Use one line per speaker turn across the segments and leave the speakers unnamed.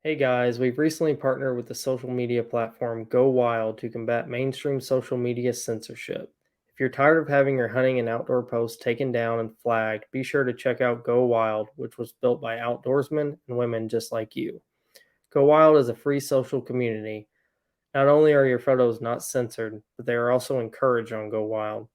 Hey guys, we've recently partnered with the social media platform Go Wild to combat mainstream social media censorship. If you're tired of having your hunting and outdoor posts taken down and flagged, be sure to check out Go Wild, which was built by outdoorsmen and women just like you. Go Wild is a free social community. Not only are your photos not censored, but they are also encouraged on Go Wild.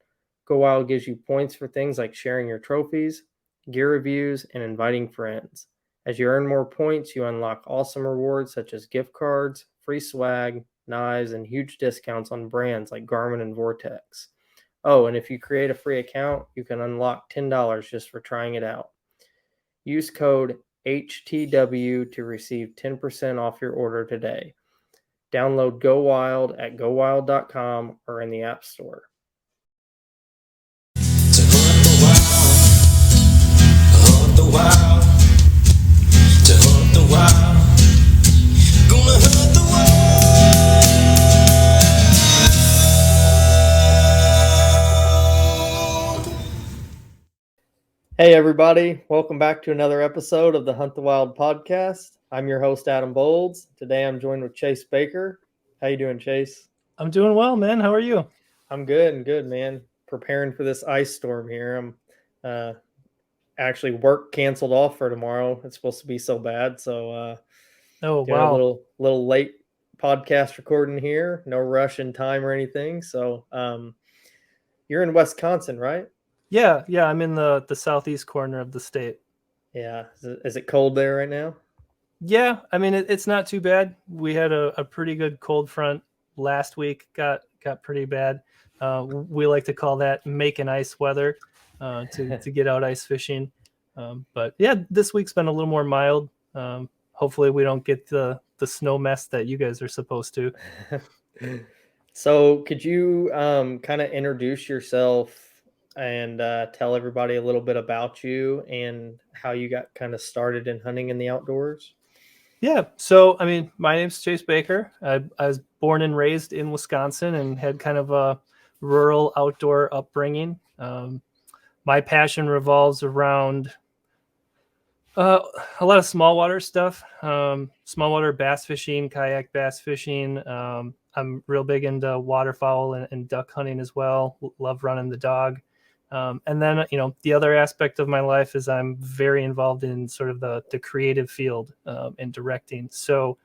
Go Wild gives you points for things like sharing your trophies, gear reviews, and inviting friends. As you earn more points, you unlock awesome rewards such as gift cards, free swag, knives, and huge discounts on brands like Garmin and Vortex. Oh, and if you create a free account, you can unlock $10 just for trying it out. Use code HTW to receive 10% off your order today. Download Go Wild at gowild.com or in the App Store.
To hunt the wild, to hunt the wild, gonna hunt the wild.
Hey everybody, welcome back to another episode of the Hunt the Wild podcast. I'm your host Adam Bowlds. Today I'm joined with Chase Baker. How you doing, Chase?
I'm doing well, man. How are you?
I'm good, man. Preparing for this ice storm here. I'm actually work canceled off for tomorrow. It's supposed to be so bad, so
Oh,
doing a
wow.
little late podcast recording here. No rush in time or anything. So you're in Wisconsin, right?
Yeah. I'm in the southeast corner of the state.
Yeah. Is it cold there right now?
Yeah, I mean it's not too bad. We had a pretty good cold front last week. Got pretty bad. We like to call that making ice weather to get out ice fishing. But yeah, this week's been a little more mild. Hopefully we don't get the snow mess that you guys are supposed to.
So could you kind of introduce yourself and tell everybody a little bit about you and how you got kind of started in hunting in the outdoors?
Yeah. So, I mean, my name's Chase Baker. I was born and raised in Wisconsin and had kind of a rural outdoor upbringing. My passion revolves around a lot of small water stuff, small water bass fishing, kayak bass fishing. I'm real big into waterfowl and duck hunting as well. Love running the dog. And then, the other aspect of my life is I'm very involved in sort of the creative field and directing. So,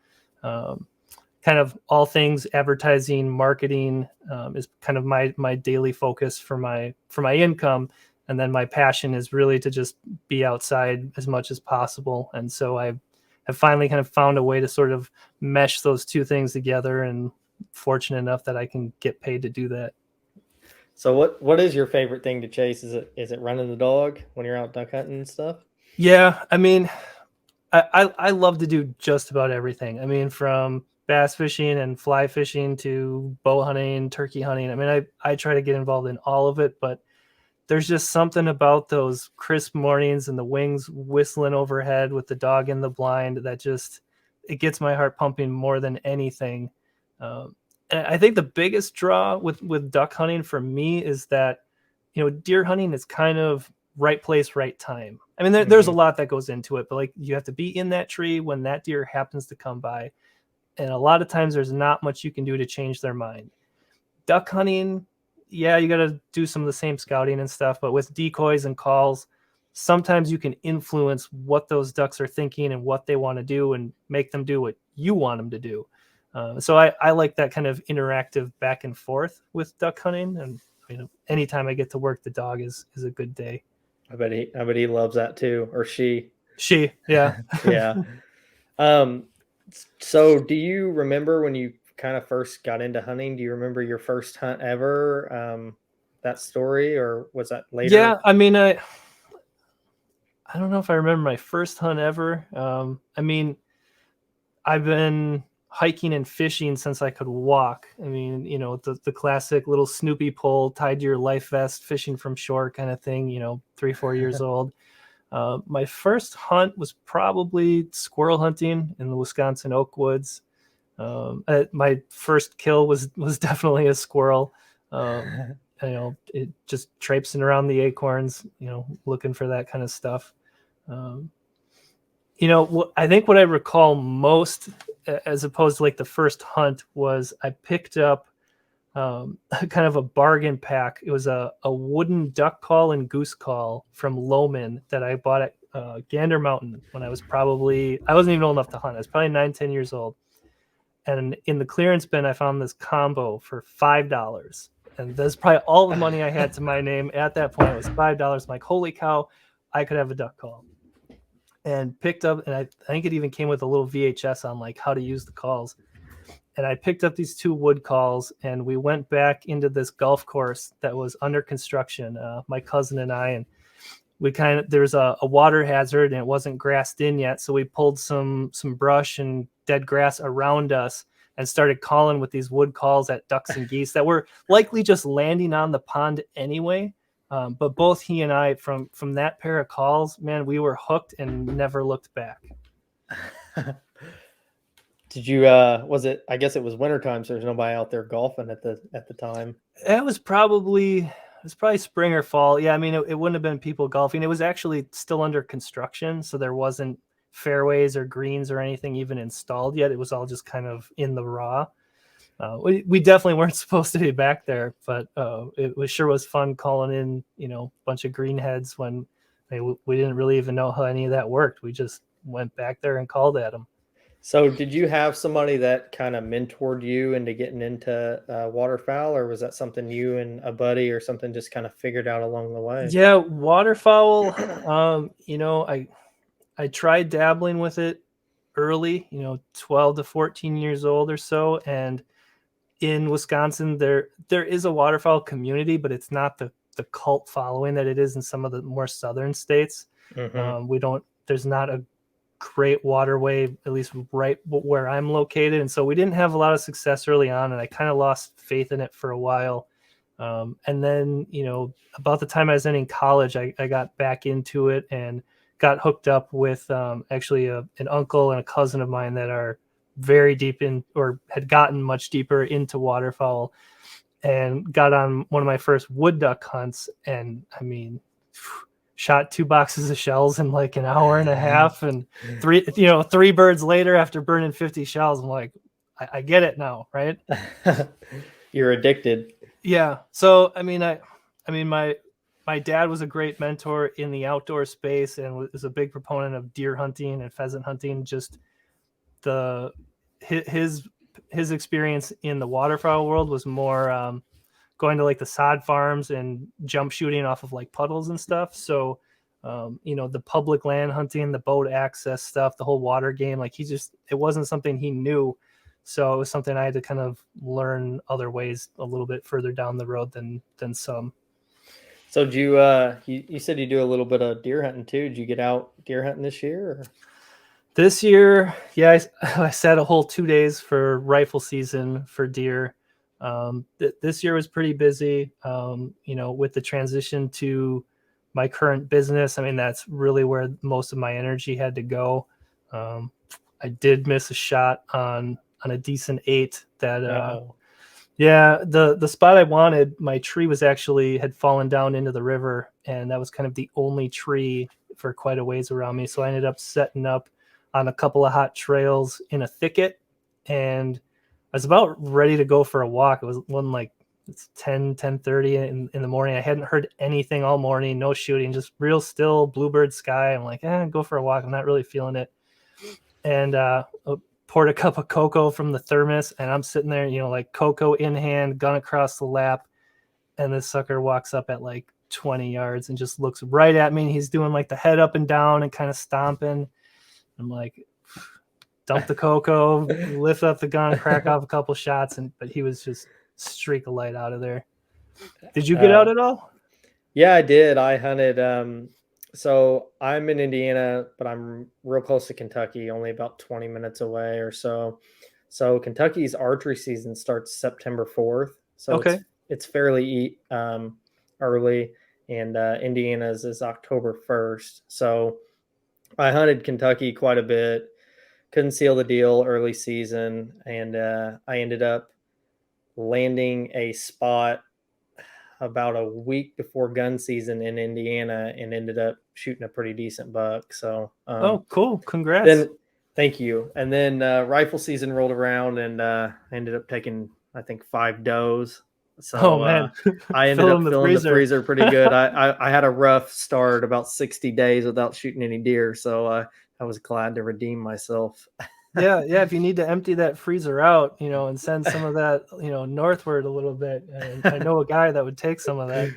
kind of all things advertising, marketing is kind of my daily focus for my income. And then my passion is really to just be outside as much as possible. And so I have finally kind of found a way to sort of mesh those two things together, and fortunate enough that I can get paid to do that.
So what is your favorite thing to chase? Is it running the dog when you're out duck hunting and stuff?
Yeah, I mean, I love to do just about everything. I mean, from bass fishing and fly fishing to bow hunting, turkey hunting. I mean, I try to get involved in all of it, but there's just something about those crisp mornings and the wings whistling overhead with the dog in the blind that just, it gets my heart pumping more than anything. And I think the biggest draw with duck hunting for me is that, deer hunting is kind of right place, right time. I mean, there's a lot that goes into it, but like you have to be in that tree when that deer happens to come by. And a lot of times there's not much you can do to change their mind. Duck hunting, yeah, you got to do some of the same scouting and stuff, but with decoys and calls, sometimes you can influence what those ducks are thinking and what they want to do and make them do what you want them to do. So I like that kind of interactive back and forth with duck hunting, and anytime I get to work the dog is a good day.
I bet he loves that too, or she.
Yeah.
Yeah. So do you remember when you kind of first got into hunting? Do you remember your first hunt ever? That story, or was that later?
Yeah, I mean, I don't know if I remember my first hunt ever. I mean, I've been hiking and fishing since I could walk. I mean, the classic little Snoopy pole tied to your life vest, fishing from shore kind of thing, 3-4 years old. My first hunt was probably squirrel hunting in the Wisconsin oak woods. My first kill was definitely a squirrel. It just traipsing around the acorns, looking for that kind of stuff. I think what I recall most, as opposed to like the first hunt, was I picked up kind of a bargain pack. It was a wooden duck call and goose call from Loman that I bought at Gander Mountain when I wasn't even old enough to hunt. I was probably 9, 10 years old. And in the clearance bin, I found this combo for $5. And that's probably all the money I had to my name at that point. It was $5. I'm like, holy cow, I could have a duck call. And picked up, and I think it even came with a little VHS on like how to use the calls. And I picked up these 2 wood calls, and we went back into this golf course that was under construction, my cousin and I, and there's a water hazard, and it wasn't grassed in yet, so we pulled some brush and dead grass around us and started calling with these wood calls at ducks and geese that were likely just landing on the pond anyway. But both he and I, from that pair of calls, man, we were hooked and never looked back.
Did you I guess it was wintertime, so there's nobody out there golfing at the time.
It was probably spring or fall. Yeah, I mean, it wouldn't have been people golfing. It was actually still under construction, so there wasn't fairways or greens or anything even installed yet. It was all just kind of in the raw. We definitely weren't supposed to be back there, but it sure was fun calling in, a bunch of greenheads when we didn't really even know how any of that worked. We just went back there and called at them.
So did you have somebody that kind of mentored you into getting into waterfowl, or was that something you and a buddy or something just kind of figured out along the way?
Yeah, waterfowl, I tried dabbling with it early, 12 to 14 years old or so. And in Wisconsin, there is a waterfowl community, but it's not the cult following that it is in some of the more southern states.
Mm-hmm.
There's not a great waterway, at least right where I'm located. And so we didn't have a lot of success early on, and I kind of lost faith in it for a while. And then, about the time I was in college, I got back into it and got hooked up with actually an uncle and a cousin of mine that are very deep in, or had gotten much deeper into waterfowl, and got on one of my first wood duck hunts. And I mean, shot 2 boxes of shells in like an hour and a half, and 3 birds later after burning 50 shells, I'm like, I get it now, right?
You're addicted.
Yeah. So I mean, my dad was a great mentor in the outdoor space and was a big proponent of deer hunting and pheasant hunting. Just his experience in the waterfowl world was more going to like the sod farms and jump shooting off of like puddles and stuff. So, the public land hunting, the boat access stuff, the whole water game, like it wasn't something he knew. So it was something I had to kind of learn other ways a little bit further down the road than some.
So do you said you do a little bit of deer hunting too. Did you get out deer hunting this year? Or?
This year, yeah, I sat a whole 2 days for rifle season for deer. This year was pretty busy, with the transition to my current business. I mean, that's really where most of my energy had to go. I did miss a shot on a decent 8 that, yeah, the spot I wanted, my tree had fallen down into the river, and that was kind of the only tree for quite a ways around me. So I ended up setting up on a couple of hot trails in a thicket, and I was about ready to go for a walk. It was it's 10:30 in the morning. I hadn't heard anything all morning, no shooting, just real still bluebird sky. I'm like, go for a walk. I'm not really feeling it. And poured a cup of cocoa from the thermos, and I'm sitting there, like cocoa in hand, gun across the lap. And this sucker walks up at like 20 yards and just looks right at me. And he's doing like the head up and down and kind of stomping. I'm like, dump the cocoa, lift up the gun, crack off a couple shots, but he was just streak of light out of there. Did you get out at all?
Yeah, I did. I hunted. So I'm in Indiana, but I'm real close to Kentucky, only about 20 minutes away or so. So Kentucky's archery season starts September 4th. So
okay.
It's fairly early, and Indiana's is October 1st. So I hunted Kentucky quite a bit. Couldn't seal the deal early season, and I ended up landing a spot. about a week before gun season in Indiana and ended up shooting a pretty decent buck. So
Oh, cool. Congrats.
then thank you. And then rifle season rolled around and ended up taking, I think, 5 does.
Oh
So
man.
I ended
Fill in
up
the
filling the
freezer.
freezer pretty good. I had a rough start, about 60 days without shooting any deer. So I was glad to redeem myself.
Yeah, yeah. If you need to empty that freezer out, and send some of that, northward a little bit, and I know a guy that would take some of that.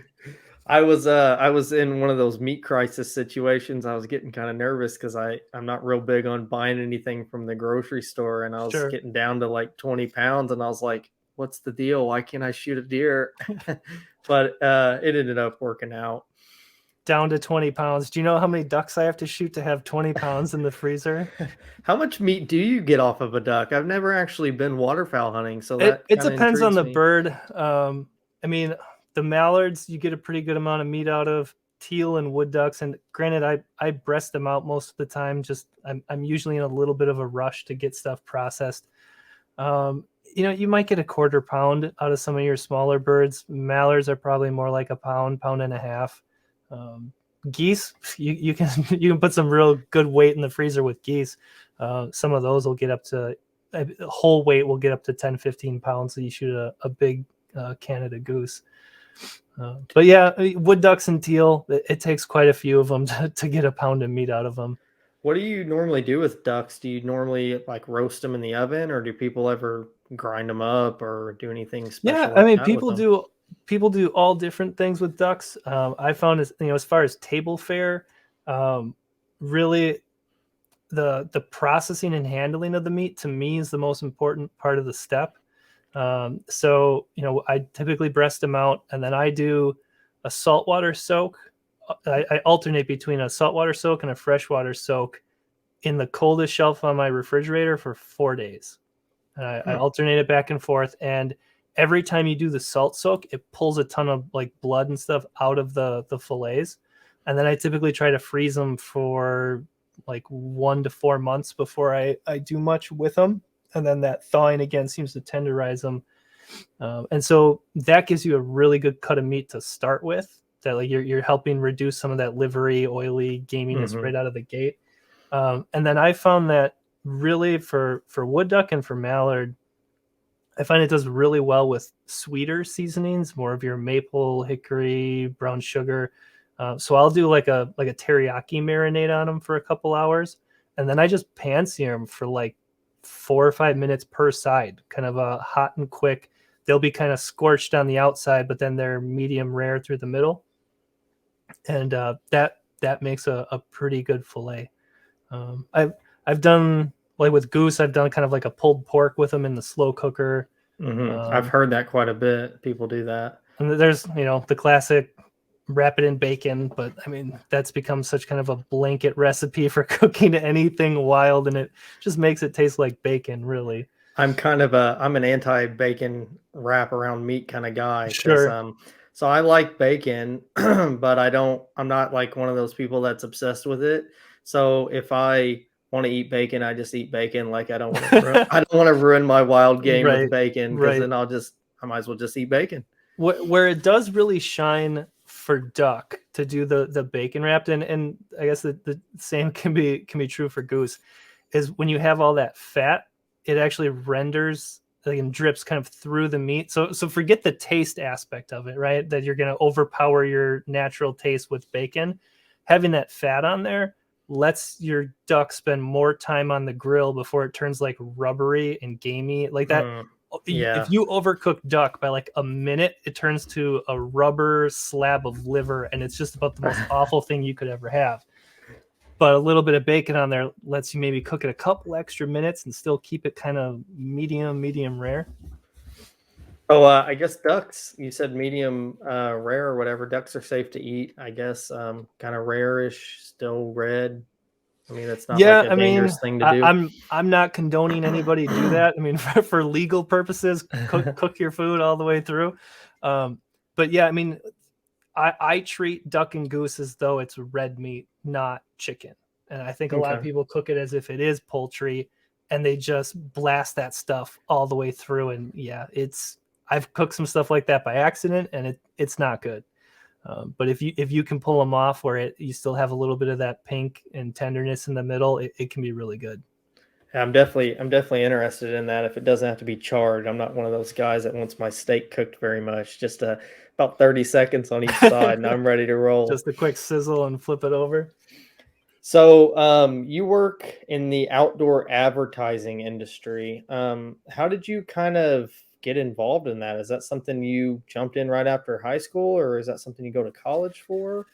I was in one of those meat crisis situations. I was getting kind of nervous because I'm not real big on buying anything from the grocery store, and I was
Sure.
getting down to like 20 pounds, and I was like, "What's the deal? Why can't I shoot a deer?" But it ended up working out.
Down to 20 pounds. Do you know how many ducks I have to shoot to have 20 pounds in the freezer?
How much meat do you get off of a duck? I've never actually been waterfowl hunting, so
It
that
it
kind of
depends on
intrigues
the
me.
bird. I mean, the mallards you get a pretty good amount of meat out of. Teal and wood ducks, and granted, I breast them out most of the time. Just I'm usually in a little bit of a rush to get stuff processed. Um, you might get a quarter pound out of some of your smaller birds. Mallards are probably more like a pound, pound and a half. Um, Geese, you can you can put some real good weight in the freezer with geese. Some of those will get up to whole weight will get up to 10, 15 pounds. So you shoot a big Canada goose. But yeah, wood ducks and teal, it takes quite a few of them to get a pound of meat out of them.
What do you normally do with ducks? Do you normally like roast them in the oven, or do people ever grind them up or do anything
Yeah,
special
I
like
mean,
that with them?
people do all different things with ducks. I found as far as table fare, um, really the processing and handling of the meat to me is the most important part of the step. So I typically breast them out, and then I do a saltwater soak. I alternate between a saltwater soak and a freshwater soak in the coldest shelf on my refrigerator for 4 days. I
Hmm.
alternate it back and forth, and every time you do the salt soak, it pulls a ton of like blood and stuff out of the fillets, and then I typically try to freeze them for like 1 to 4 months before I do much with them, and then that thawing again seems to tenderize them, and so that gives you a really good cut of meat to start with. That like you're helping reduce some of that livery, oily gaminess
Hmm.
right out of the gate, and then I found that really for wood duck and for mallard, I find it does really well with sweeter seasonings, more of your maple, hickory, brown sugar. So I'll do like a teriyaki marinade on them for a couple hours, and then I just pan sear them for like 4 or 5 minutes per side, kind of a hot and quick. They'll be kind of scorched on the outside, but then they're medium rare through the middle, and that makes a pretty good fillet. I've done like with goose, I've done kind of like a pulled pork with them in the slow cooker.
I've
Um,
heard that quite a bit. People do that.
and there's the classic wrap it in bacon, but I mean that's become such kind of a blanket recipe for cooking anything wild, and it just makes it taste like bacon, really.
I'm an anti-bacon wrap around meat kind of guy because
Sure.
so I like bacon, but I'm not like one of those people that's obsessed with it. So if I want to eat bacon, I just eat bacon. Like I don't want to ruin my wild game with
Right.
bacon because
Right.
then I might as well just eat bacon.
Where it does really shine for duck to do the bacon wrapped, and I guess the same can be true for goose, is when you have all that fat, it actually renders like and drips kind of through the meat. So forget the taste aspect of it, right? That you're gonna overpower your natural taste with bacon. Having that fat on there lets your duck spend more time on the grill before it turns like rubbery and gamey. Like that,
Mm,
if
yeah.
you overcook duck by like a minute, it turns to a rubber slab of liver, and it's just about the most awful thing you could ever have. But a little bit of bacon on there lets you maybe cook it a couple extra minutes and still keep it kind of medium rare.
Oh, I guess ducks. You said medium rare or whatever. Ducks are safe to eat. I guess kind of rare-ish, still red. I mean, it's not like
Yeah,
a
I mean,
dangerous thing to do.
I'm not condoning anybody do that. I mean, for legal purposes, cook your food all the way through. Um, but yeah, I mean, I treat duck and goose as though it's red meat, not chicken. And I think a lot of
Okay.
people cook it as if it is poultry, and they just blast that stuff all the way through. And yeah, I've cooked some stuff like that by accident, and it's not good. But if you can pull them off where you still have a little bit of that pink and tenderness in the middle, it can be really good.
I'm definitely interested in that. If it doesn't have to be charred, I'm not one of those guys that wants my steak cooked very much. Just about 30 seconds on each side, and I'm ready to roll.
Just a quick sizzle and flip it over.
So, you work in the outdoor advertising industry. How did you kind of get involved in that? Is that something you jumped in right after high school, or is that something you go to college for?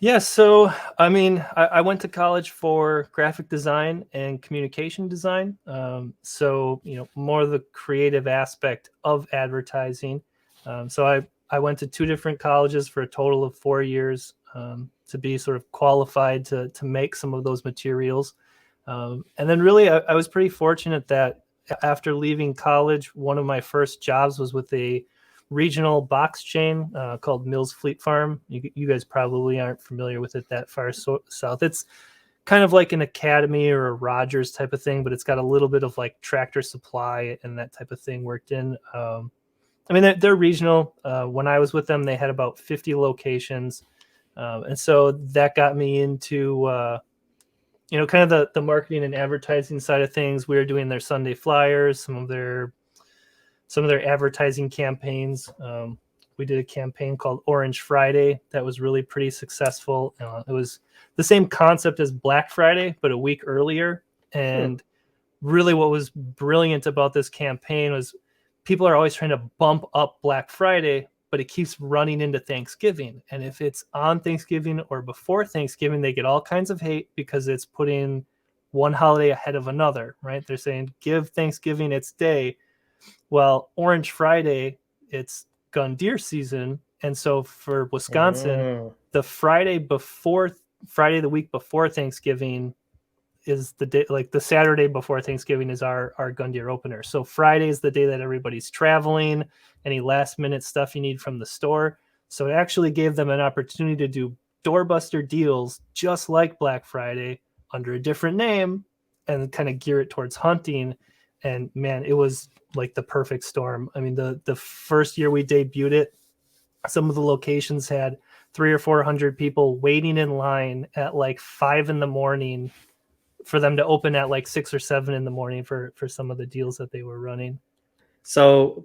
Yeah, so I mean, I went to college for graphic design and communication design. So more the creative aspect of advertising. So I went to two different colleges for a total of 4 years to be sort of qualified to make some of those materials. And then really, I was pretty fortunate that after leaving college, one of my first jobs was with a regional box chain called Mills Fleet Farm. You guys probably aren't familiar with it that far south. It's kind of like an Academy or a Rogers type of thing, but it's got a little bit of like Tractor Supply and that type of thing worked in. I mean, they're regional. When I was with them, they had about 50 locations. And so that got me into, kind of the marketing and advertising side of things. We were doing their Sunday flyers, some of their advertising campaigns. We did a campaign called Orange Friday that was really pretty successful. It was the same concept as Black Friday, but a week earlier. And really what was brilliant about this campaign was people are always trying to bump up Black Friday, but it keeps running into Thanksgiving. And if it's on Thanksgiving or before Thanksgiving, they get all kinds of hate because it's putting one holiday ahead of another, right? They're saying, give Thanksgiving its day. Well, Orange Friday, it's gun deer season. And so for Wisconsin, the Friday the week before Thanksgiving is the day, like the Saturday before Thanksgiving is our gun deer opener. So Friday is the day that everybody's traveling, any last minute stuff you need from the store. So it actually gave them an opportunity to do doorbuster deals just like Black Friday under a different name and kind of gear it towards hunting. And man, it was like the perfect storm. I mean, the first year we debuted it, some of the locations had 300 or 400 people waiting in line at like 5 a.m. for them to open at like 6 or 7 a.m. for some of the deals that they were running.
So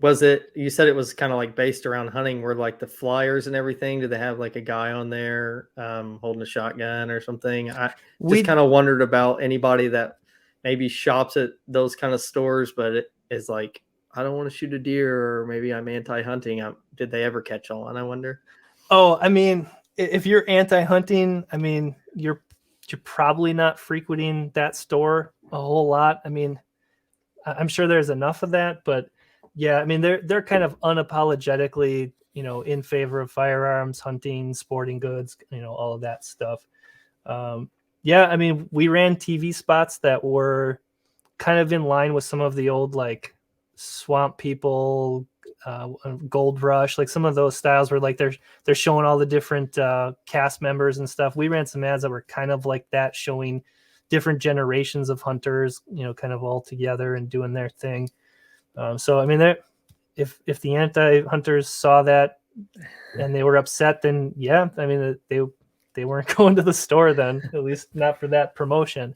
you said it was kind of like based around hunting, where like the flyers and everything, did they have like a guy on there holding a shotgun or something? I just kind of wondered about anybody that maybe shops at those kind of stores, but it is like, I don't want to shoot a deer, or maybe I'm anti-hunting. Did they ever catch on, I wonder?
Oh, I mean, if you're anti-hunting, I mean, you're probably not frequenting that store a whole lot. I mean, I'm sure there's enough of that, but yeah, I mean, they're kind of unapologetically, in favor of firearms, hunting, sporting goods, all of that stuff. Yeah, I mean, we ran TV spots that were kind of in line with some of the old like Swamp People, Gold Rush, like some of those styles where like they're showing all the different cast members and stuff. We ran some ads that were kind of like that, showing different generations of hunters, kind of all together and doing their thing. So I mean, if the anti-hunters saw that and they were upset, then yeah, I mean they weren't going to the store then, at least not for that promotion.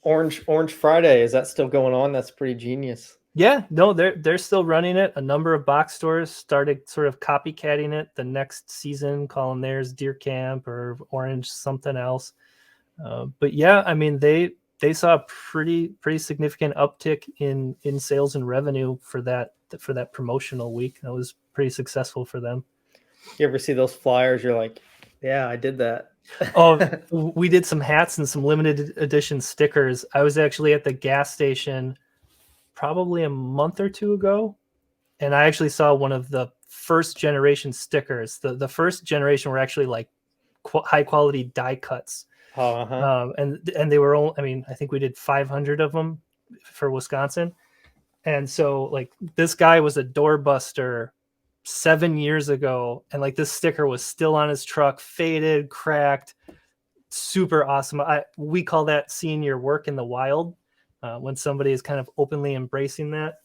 Orange Friday, is that still going on? That's pretty genius.
Yeah, no, they're still running it. A number of box stores started sort of copycatting it the next season, calling theirs Deer Camp or Orange something else. But yeah, I mean they saw a pretty significant uptick in sales and revenue for that promotional week. That was pretty successful for them.
You ever see those flyers? You're like, yeah, I did that.
Oh, we did some hats and some limited edition stickers. I was actually at the gas station probably a month or two ago, and I actually saw one of the first generation stickers. The first generation were actually like high quality die cuts. And they were all, I mean, I think we did 500 of them for Wisconsin. And so like this guy was a doorbuster 7 years ago, and like this sticker was still on his truck, faded, cracked, super awesome. We call that seeing your work in the wild, when somebody is kind of openly embracing that.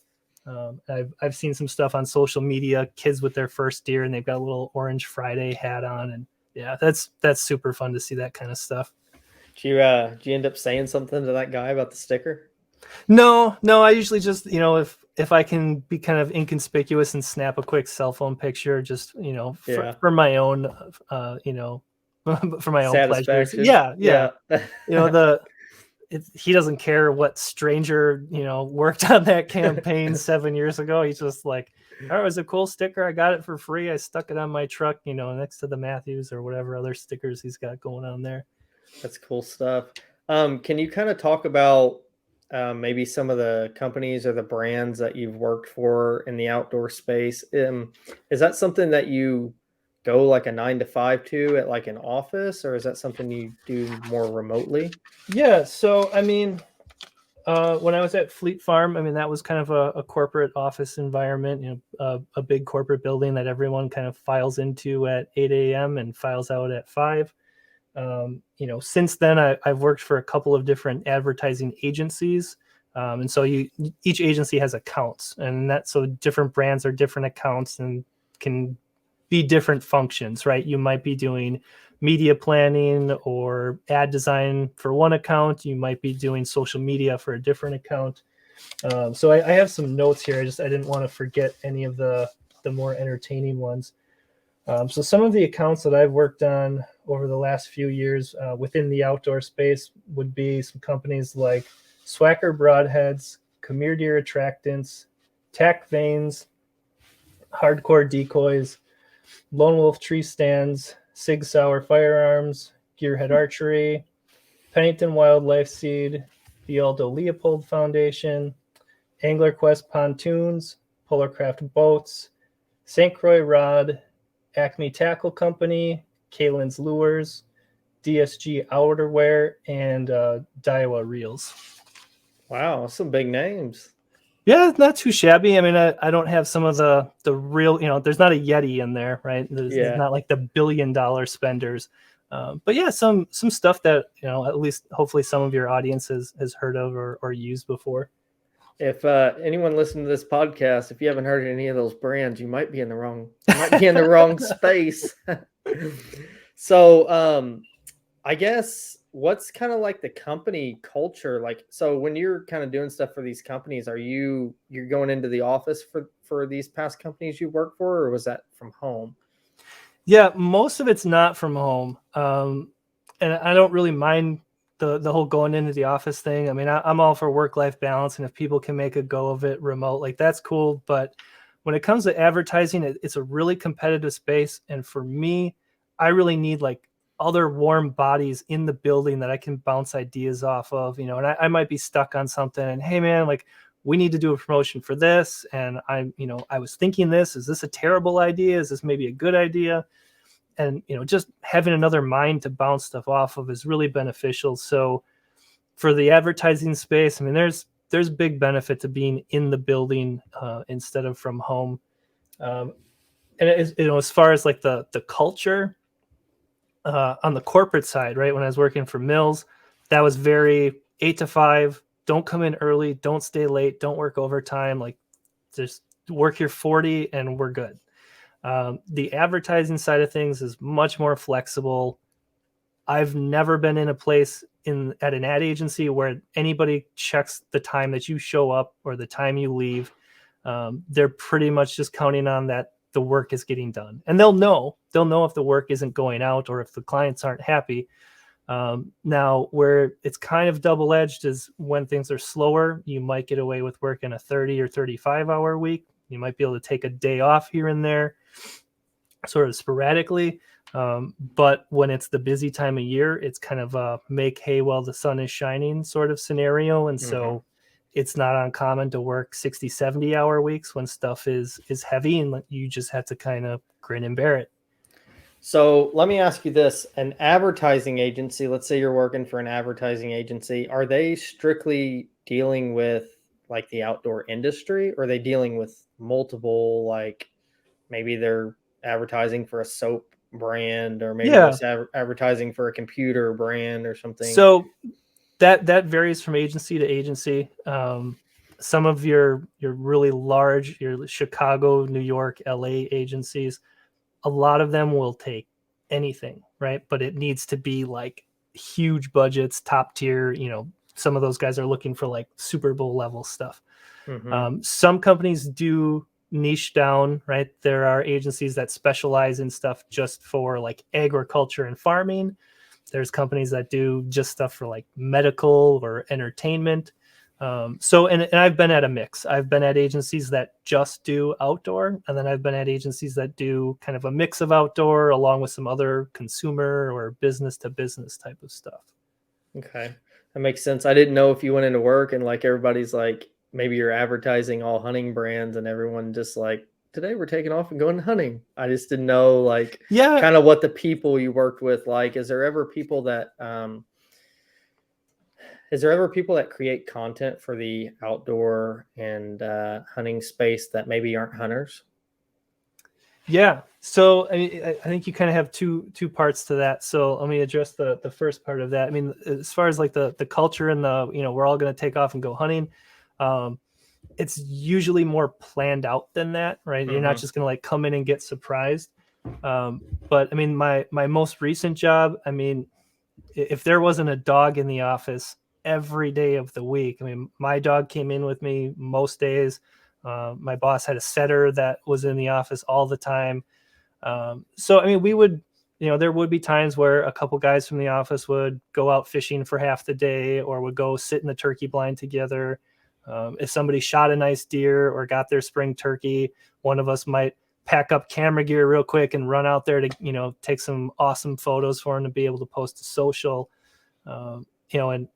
I've seen some stuff on social media, kids with their first deer, and they've got a little Orange Friday hat on, and yeah, that's super fun to see that kind of stuff.
Did you end up saying something to that guy about the sticker?
No, I usually just, if I can be kind of inconspicuous and snap a quick cell phone picture, just, for my own, for my own pleasures.
Satisfaction.
Yeah. He doesn't care what stranger, worked on that campaign 7 years ago. He's just like, oh, it was a cool sticker. I got it for free. I stuck it on my truck, next to the Matthews or whatever other stickers he's got going on there.
That's cool stuff. Can you kind of talk about maybe some of the companies or the brands that you've worked for in the outdoor space? Is that something that you go like a 9 to 5 to at like an office, or is that something you do more remotely?
Yeah. So, I mean, when I was at Fleet Farm, I mean, that was kind of a corporate office environment, a big corporate building that everyone kind of files into at 8 a.m. and files out at 5. Since then I've worked for a couple of different advertising agencies. And so each agency has accounts, and so different brands are different accounts and can be different functions, right? You might be doing media planning or ad design for one account. You might be doing social media for a different account. So I have some notes here. I didn't want to forget any of the more entertaining ones. So some of the accounts that I've worked on over the last few years within the outdoor space would be some companies like Swacker Broadheads, Khmer Deer Attractants, Tack Vanes, Hardcore Decoys, Lone Wolf Tree Stands, Sig Sauer Firearms, Gearhead Archery, Pennington Wildlife Seed, the Aldo Leopold Foundation, Angler Quest Pontoons, Polarcraft Boats, St. Croix Rod, Acme Tackle Company, Kalen's Lures, DSG Outerwear, and Daiwa Reels. Wow,
some big names.
Yeah, not too shabby. I mean, I don't have some of the real, there's not a Yeti in there, right? There's not like the $1 billion spenders. But yeah, some stuff that, at least hopefully some of your audience has heard of or used before.
If anyone listening to this podcast, if you haven't heard of any of those brands, you might be in the wrong space. So I guess what's kind of like the company culture like? So when you're kind of doing stuff for these companies, you're going into the office for these past companies you work for, or was that from home?
Yeah, most of it's not from home. And I don't really mind the whole going into the office thing. I mean, I'm all for work-life balance, and if people can make a go of it remote, like that's cool. But when it comes to advertising, it's a really competitive space. And for me, I really need like other warm bodies in the building that I can bounce ideas off of, and I might be stuck on something and, hey man, like we need to do a promotion for this. And I was thinking this, is this a terrible idea? Is this maybe a good idea? And, just having another mind to bounce stuff off of is really beneficial. So for the advertising space, I mean, there's big benefit to being in the building instead of from home. And as far as like the culture on the corporate side, right? When I was working for Mills, that was very 8 to 5. Don't come in early. Don't stay late. Don't work overtime. Like just work your 40 and we're good. The advertising side of things is much more flexible. I've never been in a place at an ad agency where anybody checks the time that you show up or the time you leave. They're pretty much just counting on that the work is getting done, and they'll know if the work isn't going out or if the clients aren't happy. Now, where it's kind of double-edged is when things are slower, you might get away with working a 30 or 35-hour week. You might be able to take a day off here and there, sort of sporadically. But when it's the busy time of year, it's kind of a make hay while the sun is shining sort of scenario. And so it's not uncommon to work 60, 70-hour weeks when stuff is heavy, and you just have to kind of grin and bear it.
So let me ask you this. An advertising agency, let's say you're working for an advertising agency, are they strictly dealing with like the outdoor industry, or are they dealing with multiple, like maybe they're advertising for a soap brand, or maybe it's advertising for a computer brand or something?
So that varies from agency to agency. some of your really large, your Chicago, New York, LA agencies, a lot of them will take anything, right? But it needs to be like huge budgets, top tier. Some of those guys are looking for like Super Bowl level stuff. Some companies do niche down, right? There are agencies that specialize in stuff just for like agriculture and farming. There's companies that do just stuff for like medical or entertainment. And I've been at a mix. I've been at agencies that just do outdoor, and then I've been at agencies that do kind of a mix of outdoor along with some other consumer or business to business type of stuff.
Okay. That makes sense. I didn't know if you went into work and like everybody's like, maybe you're advertising all hunting brands and everyone just like, today we're taking off and going hunting. I just didn't know like kind of what the people you worked with like. Is there ever people that create content for the outdoor and hunting space that maybe aren't hunters?
Yeah. So I think you kind of have two parts to that. So let me address the first part of that. I mean, as far as like the culture and we're all going to take off and go hunting. It's usually more planned out than that, right? You're not just going to like come in and get surprised. But I mean, my most recent job, I mean, if there wasn't a dog in the office every day of the week, I mean, my dog came in with me most days. My boss had a setter that was in the office all the time. So, I mean, we would, there would be times where a couple guys from the office would go out fishing for half the day or would go sit in the turkey blind together. If somebody shot a nice deer or got their spring turkey, one of us might pack up camera gear real quick and run out there to, take some awesome photos for him to be able to post to social. And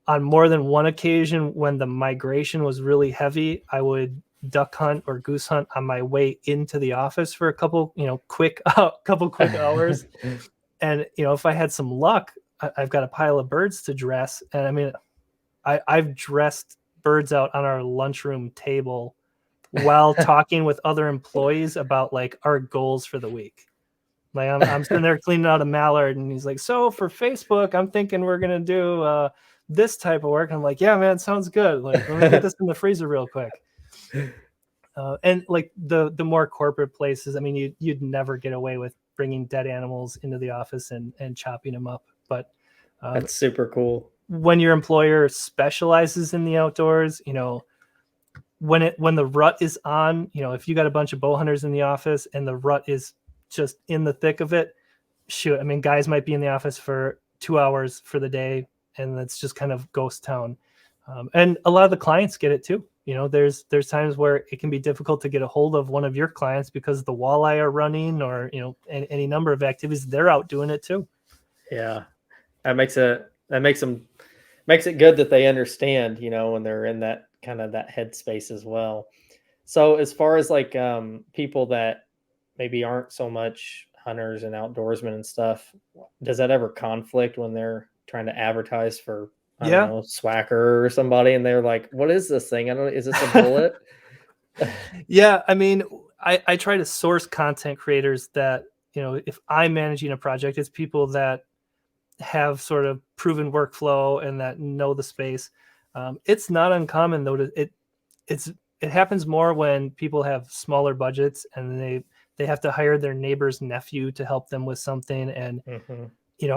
on more than one occasion when the migration was really heavy, I would duck hunt or goose hunt on my way into the office for a couple quick hours. And, if I had some luck, I've got a pile of birds to dress. And I mean, I've dressed birds out on our lunchroom table while talking with other employees about like our goals for the week. Like I'm sitting there cleaning out a mallard and he's like, so for Facebook, I'm thinking we're going to do this type of work. And I'm like, yeah, man, sounds good. Like, let me get this in the freezer real quick. And like the more corporate places, I mean, you'd never get away with bringing dead animals into the office and chopping them up. But
that's super cool.
When your employer specializes in the outdoors, when the rut is on, if you got a bunch of bow hunters in the office and the rut is just in the thick of it, shoot, I mean, guys might be in the office for 2 hours for the day and it's just kind of ghost town. And a lot of the clients get it too. There's times where it can be difficult to get a hold of one of your clients because the walleye are running or, any number of activities, they're out doing it too.
Yeah. That makes it good that they understand, when they're in that kind of that headspace as well. So as far as like people that maybe aren't so much hunters and outdoorsmen and stuff, does that ever conflict when they're trying to advertise for I don't know, Swacker or somebody, and they're like, "What is this thing? Is this a bullet?"
Yeah, I mean, I try to source content creators that if I'm managing a project, it's people that have sort of proven workflow and that know the space. It's not uncommon though it happens more when people have smaller budgets and they have to hire their neighbor's nephew to help them with something. And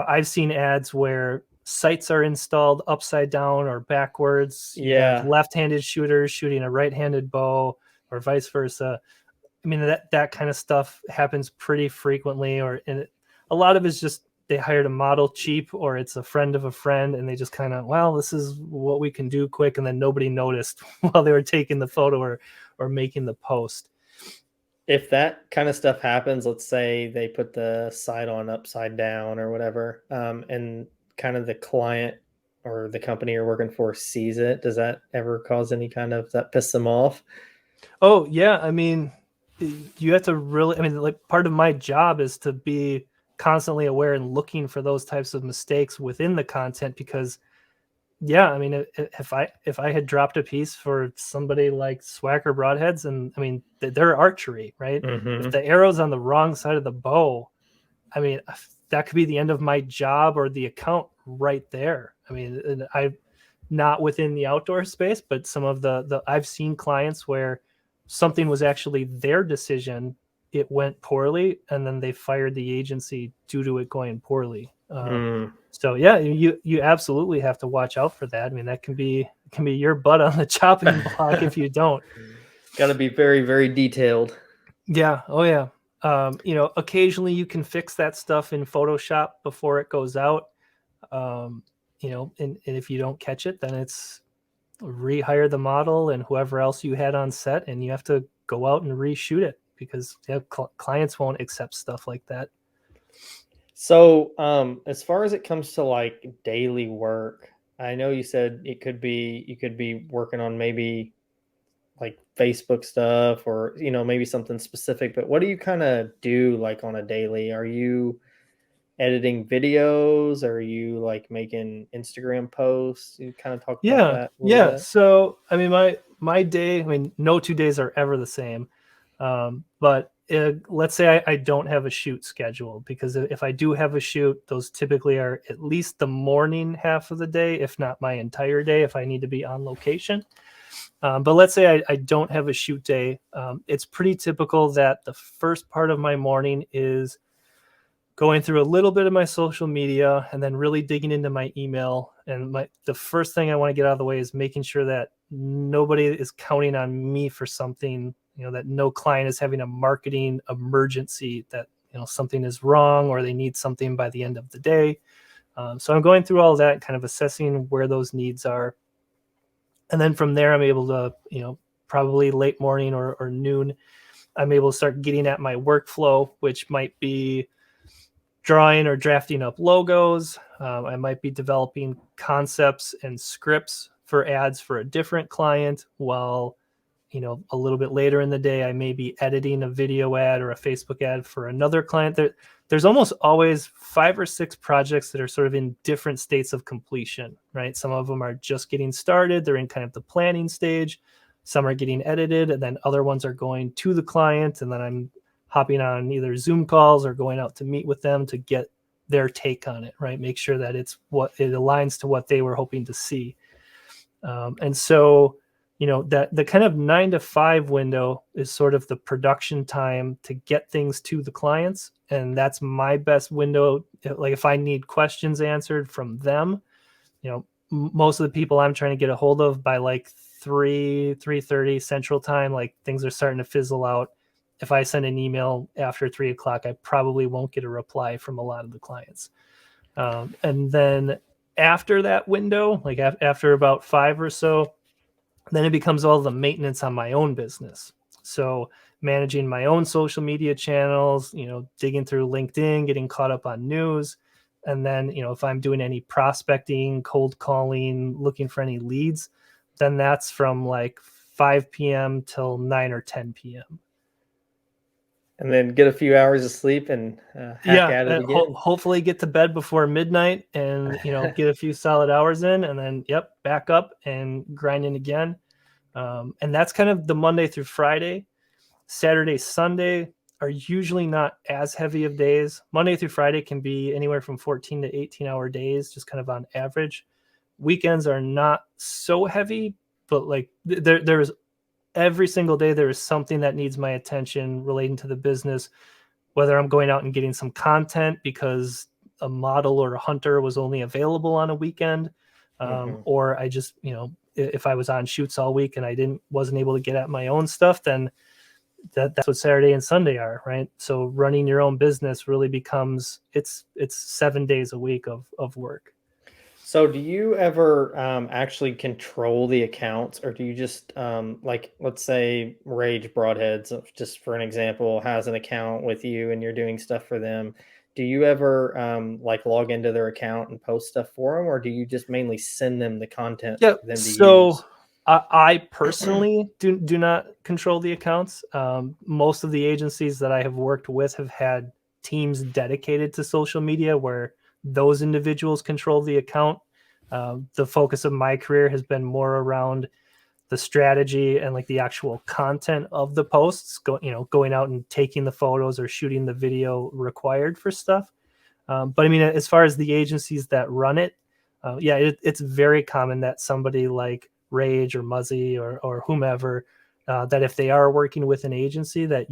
I've seen ads where sights are installed upside down or backwards. You have left-handed shooters shooting a right-handed bow or vice versa. I mean, that kind of stuff happens pretty frequently, and a lot of it's just they hired a model cheap, or it's a friend of a friend, and they just kind of, well, this is what we can do quick, and then nobody noticed while they were taking the photo or making the post.
If that kind of stuff happens, let's say they put the sight on upside down or whatever, and kind of the client or the company you're working for sees it, does that ever cause any kind of that piss them off?
Oh yeah, I mean, you have to really, I mean, like part of my job is to be constantly aware and looking for those types of mistakes within the content, because yeah, I mean, if I had dropped a piece for somebody like Swacker Broadheads, and I mean, they're archery, right? If the arrow's on the wrong side of the bow, I mean, that could be the end of my job or the account right there. I mean, not within the outdoor space, but some of the I've seen clients where something was actually their decision, it went poorly, and then they fired the agency due to it going poorly. So yeah, you absolutely have to watch out for that. I mean, that can be your butt on the chopping block if you don't.
Got to be very, very detailed.
Yeah. Oh yeah. Occasionally you can fix that stuff in Photoshop before it goes out. And if you don't catch it, then it's rehire the model and whoever else you had on set, and you have to go out and reshoot it because clients won't accept stuff like that.
So, as far as it comes to like daily work, I know you said you could be working on maybe like Facebook stuff or maybe something specific, but what do you kind of do like on a daily? Are you editing videos? Are you like making Instagram posts? You kind of talk about that a little bit.
So I mean, my day, I mean, no 2 days are ever the same. But let's say I don't have a shoot scheduled, because if I do have a shoot, those typically are at least the morning half of the day, if not my entire day, if I need to be on location. But let's say I don't have a shoot day. It's pretty typical that the first part of my morning is going through a little bit of my social media and then really digging into my email. And the first thing I want to get out of the way is making sure that nobody is counting on me for something, that no client is having a marketing emergency, that, something is wrong or they need something by the end of the day. So I'm going through all that, kind of assessing where those needs are. And then from there, I'm able to, probably late morning or noon, I'm able to start getting at my workflow, which might be drawing or drafting up logos. I might be developing concepts and scripts for ads for a different client, while, a little bit later in the day, I may be editing a video ad or a Facebook ad for another client. There's almost always 5 or 6 projects that are sort of in different states of completion, right? Some of them are just getting started. They're in kind of the planning stage. Some are getting edited, and then other ones are going to the client, and then I'm hopping on either Zoom calls or going out to meet with them to get their take on it, right? Make sure that it aligns to what they were hoping to see. And so, that the kind of 9 to 5 window is sort of the production time to get things to the clients. And that's my best window. Like if I need questions answered from them, most of the people I'm trying to get a hold of by like 3:30 Central Time, like things are starting to fizzle out. If I send an email after 3 o'clock, I probably won't get a reply from a lot of the clients. And then after that window, like after about 5 or so, then it becomes all the maintenance on my own business. So managing my own social media channels, digging through LinkedIn, getting caught up on news. And then, if I'm doing any prospecting, cold calling, looking for any leads, then that's from like 5 p.m. till 9 or 10 p.m.
And then get a few hours of sleep and hack at it again.
Hopefully get to bed before midnight and, get a few solid hours in, and then, back up and grinding again. And that's kind of the Monday through Friday. Saturday, Sunday are usually not as heavy of days. Monday through Friday can be anywhere from 14 to 18-hour days, just kind of on average. Weekends are not so heavy, but like there's every single day there is something that needs my attention relating to the business, whether I'm going out and getting some content because a model or a hunter was only available on a weekend, or I just, if I was on shoots all week and wasn't able to get at my own stuff, then that's what Saturday and Sunday are, right? So running your own business really becomes it's 7 days a week of work.
So do you ever actually control the accounts, or do you just like, let's say Rage Broadheads, just for an example, has an account with you and you're doing stuff for them? Do you ever like log into their account and post stuff for them, or do you just mainly send them the content for them to use?
I personally do not control the accounts. Most of the agencies that I have worked with have had teams dedicated to social media where those individuals control the account. The focus of my career has been more around the strategy and like the actual content of the posts, going out and taking the photos or shooting the video required for stuff. But I mean, as far as the agencies that run it, It's very common that somebody like Rage or Muzzy or whomever, that if they are working with an agency, that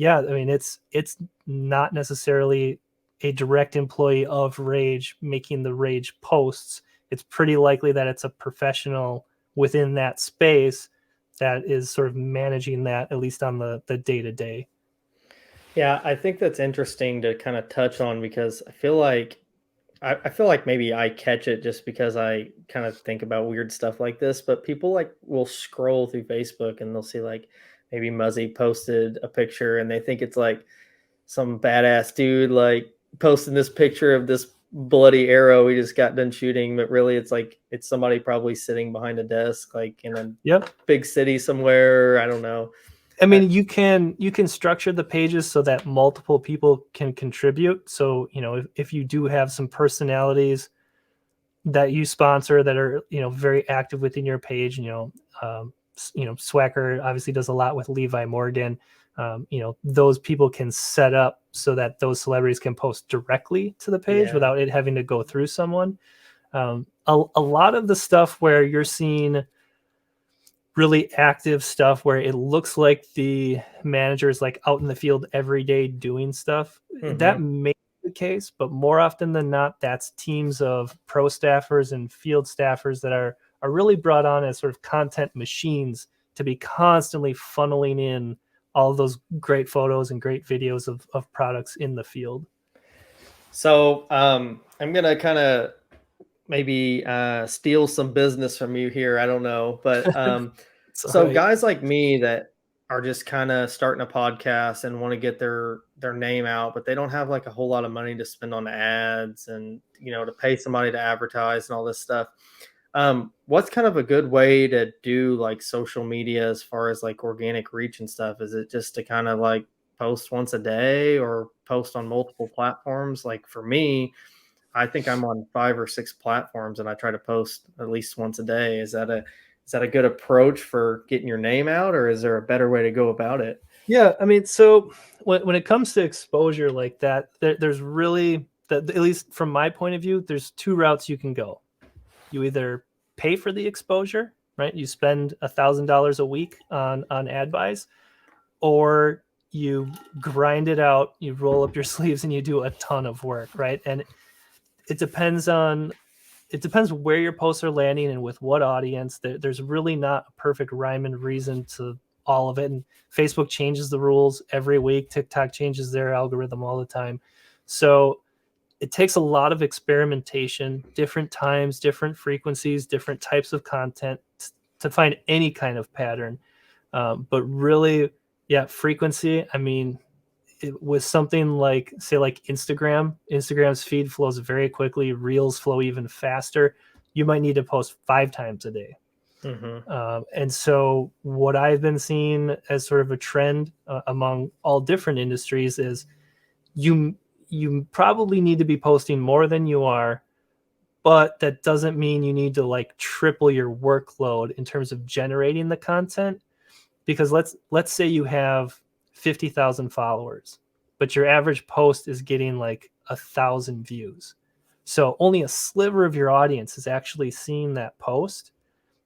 it's not necessarily a direct employee of Rage making the Rage posts. It's pretty likely that it's a professional within that space that is sort of managing that, at least on the day-to-day.
Yeah, I think that's interesting to kind of touch on because I feel like maybe I catch it just because I kind of think about weird stuff like this, but people like will scroll through Facebook and they'll see like maybe Muzzy posted a picture and they think it's like some badass dude like posting this picture of this bloody arrow he just got done shooting, but really it's like it's somebody probably sitting behind a desk like in a
Yep.
big city somewhere. I don't know.
I mean, you can structure the pages so that multiple people can contribute. So, if you do have some personalities that you sponsor that are, very active within your page, Swacker obviously does a lot with Levi Morgan. Those people can set up so that those celebrities can post directly to the page without it having to go through someone. A lot of the stuff where you're seeing really active stuff where it looks like the manager is like out in the field every day doing stuff, that may be the case, but more often than not, that's teams of pro staffers and field staffers that are really brought on as sort of content machines to be constantly funneling in all of those great photos and great videos of products in the field.
So I'm gonna kind of maybe steal some business from you here. I don't know, but so
Right.
guys like me that are just kind of starting a podcast and want to get their name out, but they don't have like a whole lot of money to spend on ads and to pay somebody to advertise and all this stuff. What's kind of a good way to do like social media as far as like organic reach and stuff? Is it just to kind of like post once a day or post on multiple platforms? Like for me, I think I'm on 5 or 6 platforms and I try to post at least once a day. Is that a good approach for getting your name out, or is there a better way to go about it?
Yeah, I mean, so when it comes to exposure like that, there's really, at least from my point of view, there's 2 routes you can go. You either pay for the exposure, right? You spend $1,000 a week on ad buys, or you grind it out, you roll up your sleeves and you do a ton of work, right? And it depends where your posts are landing and with what audience. There's really not a perfect rhyme and reason to all of it. And Facebook changes the rules every week. TikTok changes their algorithm all the time. So it takes a lot of experimentation, different times, different frequencies, different types of content to find any kind of pattern. But really, frequency. I mean, with something like, say, like Instagram's feed flows very quickly. Reels flow even faster. You might need to post 5 times a day. And so what I've been seeing as sort of a trend among all different industries is you probably need to be posting more than you are, but that doesn't mean you need to like triple your workload in terms of generating the content. Because let's say you have 50,000 followers, but your average post is getting like 1,000 views. So only a sliver of your audience is actually seeing that post.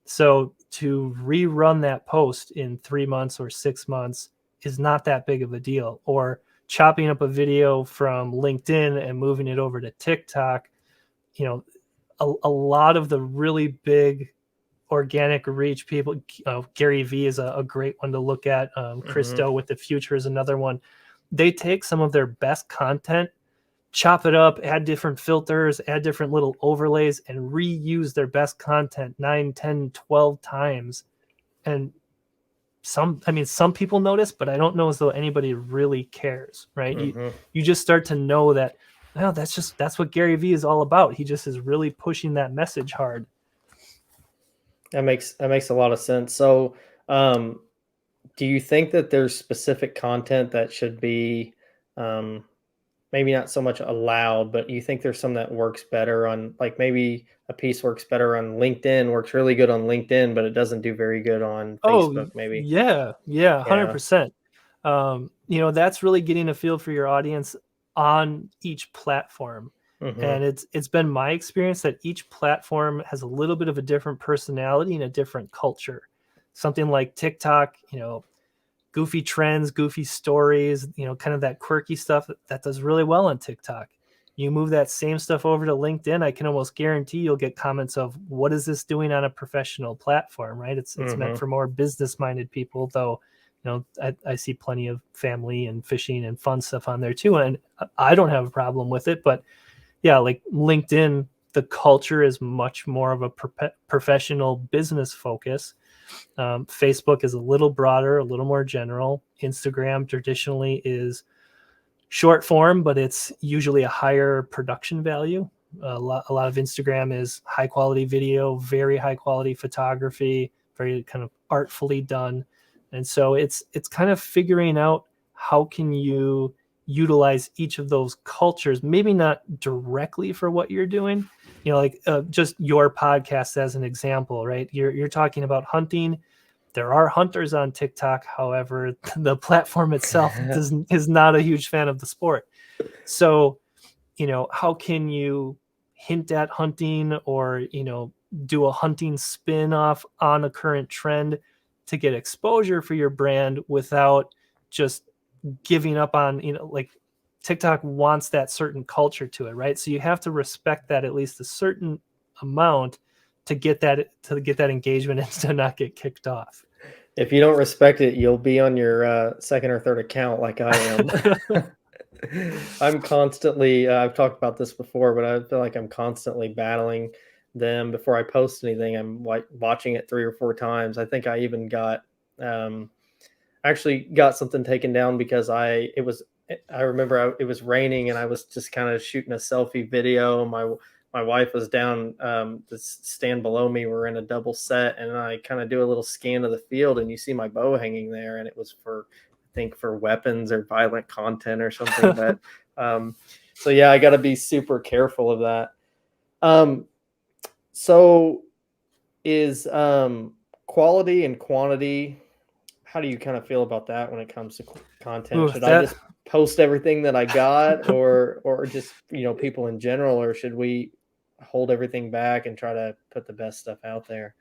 So to rerun that post in 3 months or 6 months is not that big of a deal. Or chopping up a video from LinkedIn and moving it over to TikTok, a lot of the really big organic reach people, Gary Vee is a great one to look at. Chris Do with The Future is another one. They take some of their best content, chop it up, add different filters, add different little overlays, and reuse their best content 9, 10, 12 times. And some people notice, but I don't know as though anybody really cares, right? You just start to know that, that's what Gary Vee is all about. He just is really pushing that message hard.
That makes a lot of sense. So, do you think that there's specific content that should be, maybe not so much allowed, but you think there's some that works better on, like maybe a piece works better on LinkedIn, works really good on LinkedIn, but it doesn't do very good on Facebook, maybe?
Yeah, 100%. That's really getting a feel for your audience on each platform. And it's been my experience that each platform has a little bit of a different personality and a different culture. Something like TikTok, goofy trends, goofy stories, kind of that quirky stuff that does really well on TikTok. You move that same stuff over to LinkedIn, I can almost guarantee you'll get comments of, what is this doing on a professional platform, right? It's meant for more business-minded people, though, I see plenty of family and fishing and fun stuff on there too. And I don't have a problem with it, but yeah, like LinkedIn, the culture is much more of a professional business focus. Facebook is a little broader, a little more general. Instagram traditionally is short form, but it's usually a higher production value. A lot of Instagram is high quality video, very high quality photography, very kind of artfully done. And so it's kind of figuring out how can you utilize each of those cultures, maybe not directly for what you're doing, just your podcast as an example, right? You're talking about hunting. There are hunters on TikTok. However, the platform itself is not a huge fan of the sport. So, how can you hint at hunting or, do a hunting spin-off on a current trend to get exposure for your brand without just giving up on, like TikTok wants that certain culture to it, right? So you have to respect that at least a certain amount to get that engagement and to not get kicked off.
If you don't respect it, you'll be on your second or third account like I am. I'm constantly, I've talked about this before, but I feel like I'm constantly battling them before I post anything. I'm like watching it 3 or 4 times. I think I even got, actually got something taken down because I remember it was raining and I was just kind of shooting a selfie video. My wife was down the stand below me. We're in a double set, and I kind of do a little scan of the field, and you see my bow hanging there, and it was for weapons or violent content or something. But so yeah, I got to be super careful of that. So is quality and quantity, how do you kind of feel about that when it comes to content? Should I just post everything that I got, or just, people in general, or should we hold everything back and try to put the best stuff out there?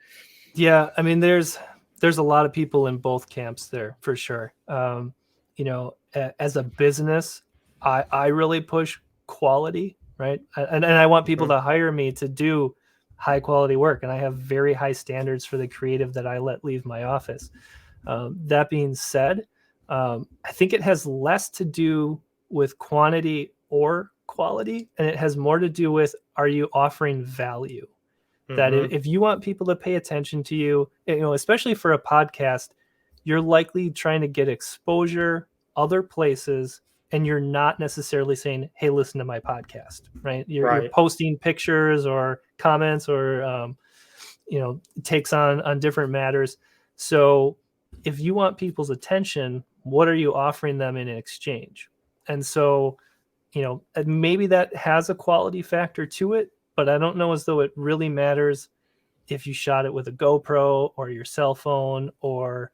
Yeah, I mean, there's a lot of people in both camps there for sure. As a business, I really push quality, right? And I want people to hire me to do high quality work, and I have very high standards for the creative that I let leave my office. That being said, I think it has less to do with quantity or quality, and it has more to do with, are you offering value? That if you want people to pay attention to you, especially for a podcast, you're likely trying to get exposure other places, and you're not necessarily saying, hey, listen to my podcast, right? You're posting pictures or comments or, takes on different matters. So if you want people's attention, what are you offering them in exchange? And so, maybe that has a quality factor to it, but I don't know as though it really matters if you shot it with a GoPro or your cell phone or,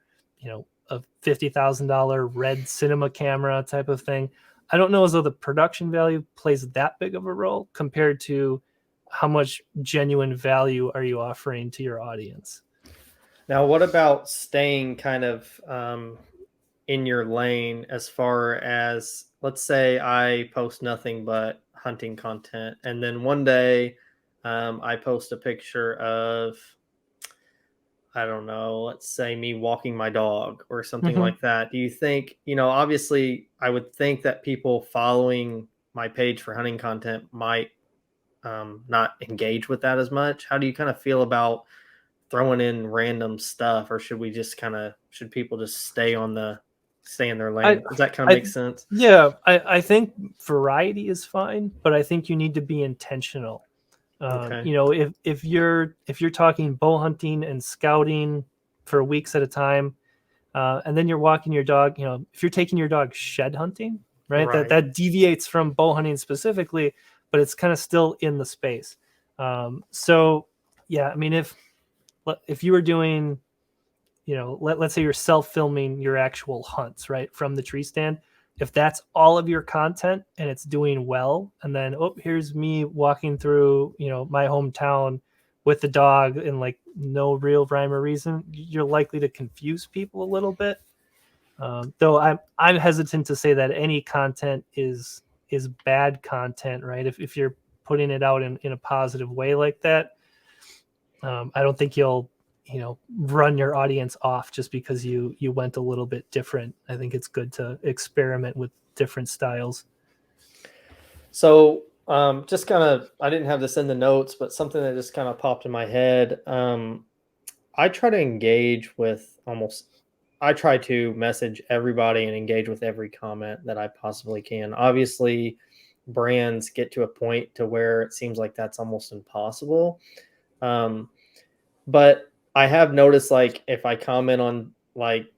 a $50,000 red cinema camera type of thing. I don't know as though the production value plays that big of a role compared to how much genuine value are you offering to your audience.
Now, what about staying kind of in your lane as far as, let's say I post nothing but hunting content, and then one day I post a picture of, I don't know, let's say me walking my dog or something like that. Do you think, obviously I would think that people following my page for hunting content might not engage with that as much. How do you kind of feel about throwing in random stuff, or should people just stay in their lane? Does that kind of make sense?
Yeah, I think variety is fine, but I think you need to be intentional.
Okay.
If you're talking bow hunting and scouting for weeks at a time, and then you're walking your dog, if you're taking your dog shed hunting, right? That deviates from bow hunting specifically, but it's kind of still in the space. So yeah, I mean, if you were doing, let's say you're self-filming your actual hunts, right, from the tree stand, if that's all of your content and it's doing well, and then here's me walking through my hometown with the dog and like no real rhyme or reason, you're likely to confuse people a little bit. Though I'm hesitant to say that any content is bad content, right? If you're putting it out in a positive way like that, I don't think you'll run your audience off just because you went a little bit different. I think it's good to experiment with different styles.
So just kind of, I didn't have this in the notes, but something that just kind of popped in my head. I try to engage with I try to message everybody and engage with every comment that I possibly can. Obviously, brands get to a point to where it seems like that's almost impossible. But I have noticed, like, if I comment on, like,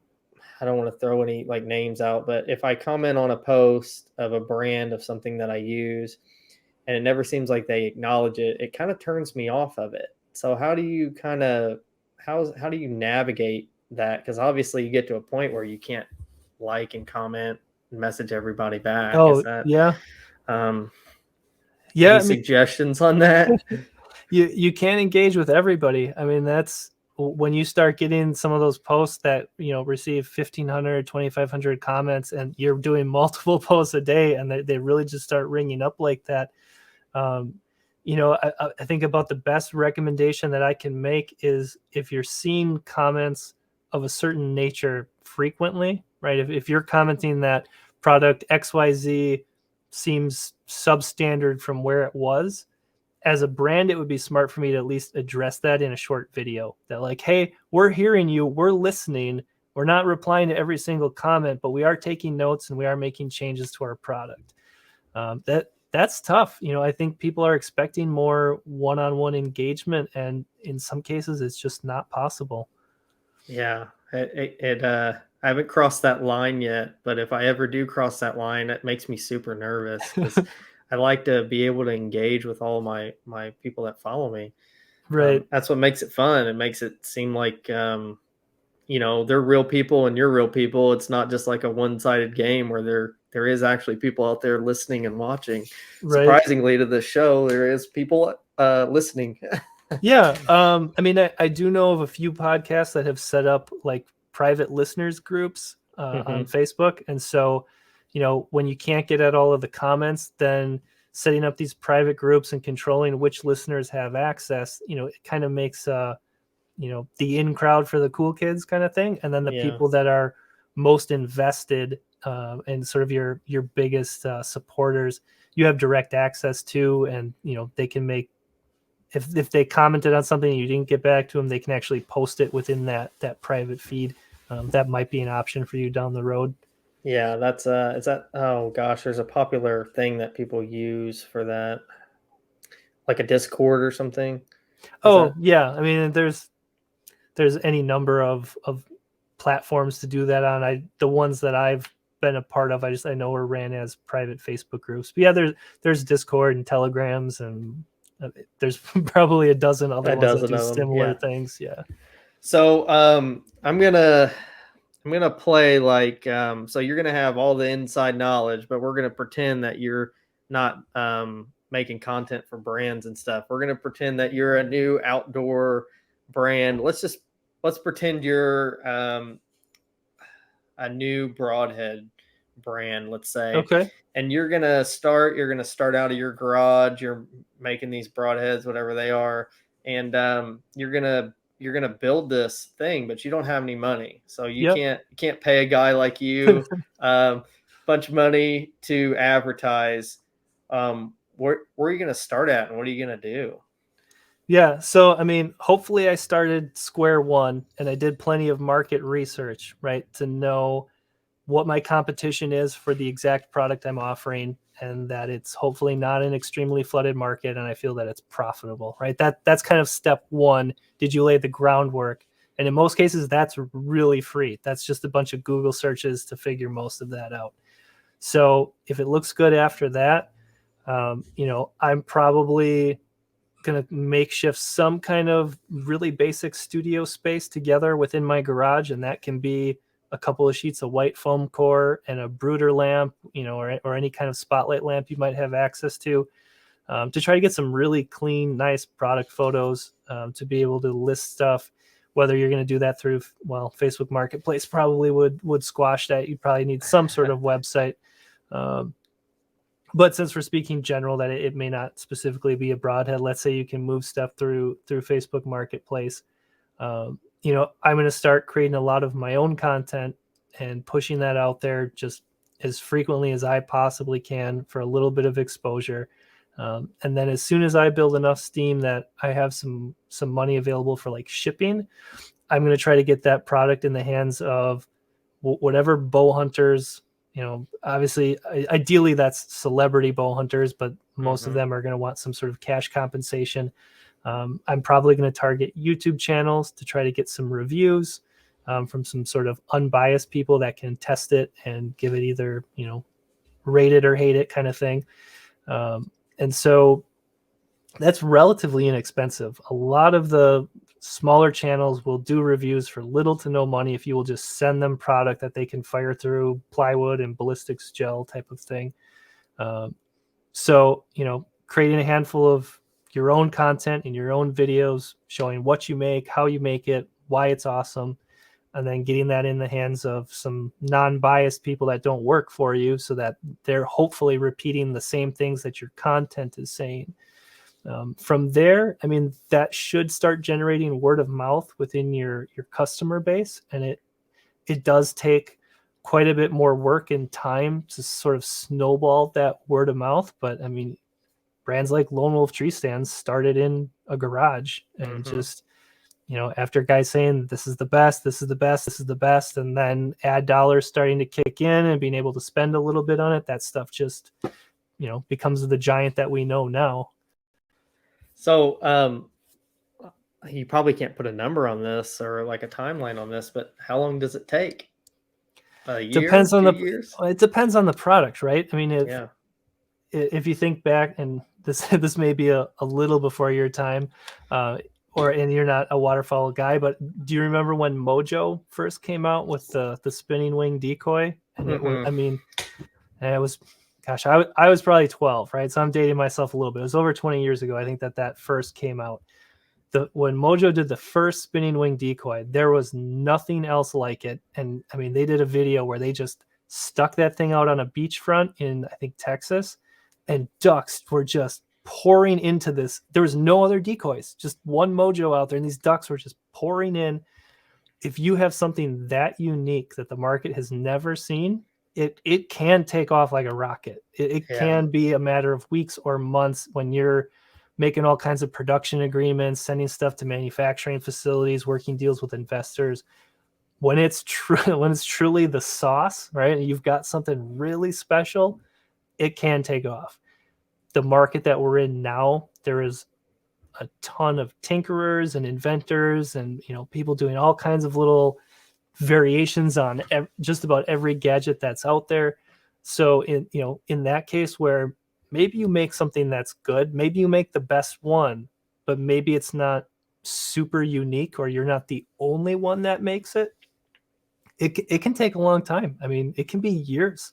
I don't want to throw any like names out, but if I comment on a post of a brand of something that I use and it never seems like they acknowledge it, it kind of turns me off of it. So how do you how do you navigate that? Because obviously you get to a point where you can't like and comment and message everybody back.
Oh,
Is that
yeah.
Any suggestions on that?
You can't engage with everybody. I mean, that's when you start getting some of those posts that receive 1,500, 2,500 comments, and you're doing multiple posts a day, and they really just start ringing up like that. I think about the best recommendation that I can make is if you're seeing comments of a certain nature frequently, right? If you're commenting that product XYZ seems substandard from where it was, as a brand, it would be smart for me to at least address that in a short video. That like, hey, we're hearing you, we're listening, we're not replying to every single comment, but we are taking notes and we are making changes to our product. That's tough. I think people are expecting more one-on-one engagement, and in some cases, it's just not possible.
Yeah, I haven't crossed that line yet, but if I ever do cross that line, it makes me super nervous because I like to be able to engage with all my people that follow me.
Right.
That's what makes it fun. It makes it seem like they're real people and you're real people. It's not just like a one-sided game where there is actually people out there listening and watching.
Right.
Surprisingly to the show, there is people listening.
Yeah. I mean, I do know of a few podcasts that have set up like private listeners groups on Facebook. And so, when you can't get at all of the comments, then setting up these private groups and controlling which listeners have access, it kind of makes, the in crowd for the cool kids kind of thing. And then the people that are most invested and sort of your biggest supporters, you have direct access to, and, they can make, if they commented on something and you didn't get back to them, they can actually post it within that private feed. That might be an option for you down the road.
Yeah, that's is that, oh gosh, there's a popular thing that people use for that, like a Discord or something.
Yeah. I mean, there's any number of platforms to do that on. The ones that I've been a part of, I know are ran as private Facebook groups. But yeah, there's Discord and Telegrams, and there's probably a dozen other ones that do similar things. Yeah.
So I'm gonna play like so you're gonna have all the inside knowledge, but we're gonna pretend that you're not making content for brands and stuff. We're gonna pretend that you're a new outdoor brand. Let's pretend you're a new broadhead brand, let's say.
Okay.
And you're gonna start out of your garage. You're making these broadheads, whatever they are, and you're gonna build this thing, but you don't have any money, so you can't pay a guy like you bunch of money to advertise. Where are you gonna start at, and what are you gonna do?
Yeah, so I mean, hopefully I started square one and I did plenty of market research, right, to know what my competition is for the exact product I'm offering, and that it's hopefully not an extremely flooded market, and I feel that it's profitable, right? That's kind of step one. Did you lay the groundwork? And in most cases, that's really free. That's just a bunch of Google searches to figure most of that out. So if it looks good after that, I'm probably going to makeshift some kind of really basic studio space together within my garage, and that can be a couple of sheets of white foam core and a brooder lamp, or any kind of spotlight lamp you might have access to try to get some really clean, nice product photos to be able to list stuff. Whether you're going to do that through, Facebook Marketplace probably would squash that. You'd probably need some sort of website. But since we're speaking general, that it may not specifically be a broadhead, let's say you can move stuff through Facebook Marketplace. I'm going to start creating a lot of my own content and pushing that out there just as frequently as I possibly can for a little bit of exposure. And then as soon as I build enough steam that I have some money available for like shipping, I'm going to try to get that product in the hands of whatever bow hunters, obviously, ideally that's celebrity bow hunters, but most of them are going to want some sort of cash compensation. I'm probably going to target YouTube channels to try to get some reviews from some sort of unbiased people that can test it and give it either, rate it or hate it kind of thing. And so that's relatively inexpensive. A lot of the smaller channels will do reviews for little to no money if you will just send them product that they can fire through plywood and ballistics gel type of thing. So, creating a handful of your own content in your own videos, showing what you make, how you make it, why it's awesome, and then getting that in the hands of some non-biased people that don't work for you so that they're hopefully repeating the same things that your content is saying. From there, that should start generating word of mouth within your customer base. And it does take quite a bit more work and time to sort of snowball that word of mouth. But brands like Lone Wolf Tree Stands started in a garage and just, after guys saying this is the best, this is the best, this is the best, and then ad dollars starting to kick in and being able to spend a little bit on it, that stuff just, becomes the giant that we know now.
So you probably can't put a number on this or like a timeline on this, but how long does it take? A year?
Depends on
2 years?
It depends on the product, right?
Yeah.
If you think back, and this may be a little before your time, and you're not a waterfowl guy, but do you remember when Mojo first came out with the spinning wing decoy? And it was, and it was, gosh, I was probably 12, right? So I'm dating myself a little bit. It was over 20 years ago, I think, that first came out. When Mojo did the first spinning wing decoy, there was nothing else like it. And they did a video where they just stuck that thing out on a beachfront in, I think, Texas, and ducks were just pouring into this. There was no other decoys, just one Mojo out there, and these ducks were just pouring in. If you have something that unique that the market has never seen, it can take off like a rocket. It can be a matter of weeks or months when you're making all kinds of production agreements, sending stuff to manufacturing facilities, working deals with investors. When it's truly the sauce, right? And you've got something really special, it can take off. The market that we're in now, there is a ton of tinkerers and inventors and people doing all kinds of little variations on just about every gadget that's out there. So in that case where maybe you make something that's good, maybe you make the best one, but maybe it's not super unique or you're not the only one that makes it. It can take a long time. It can be years.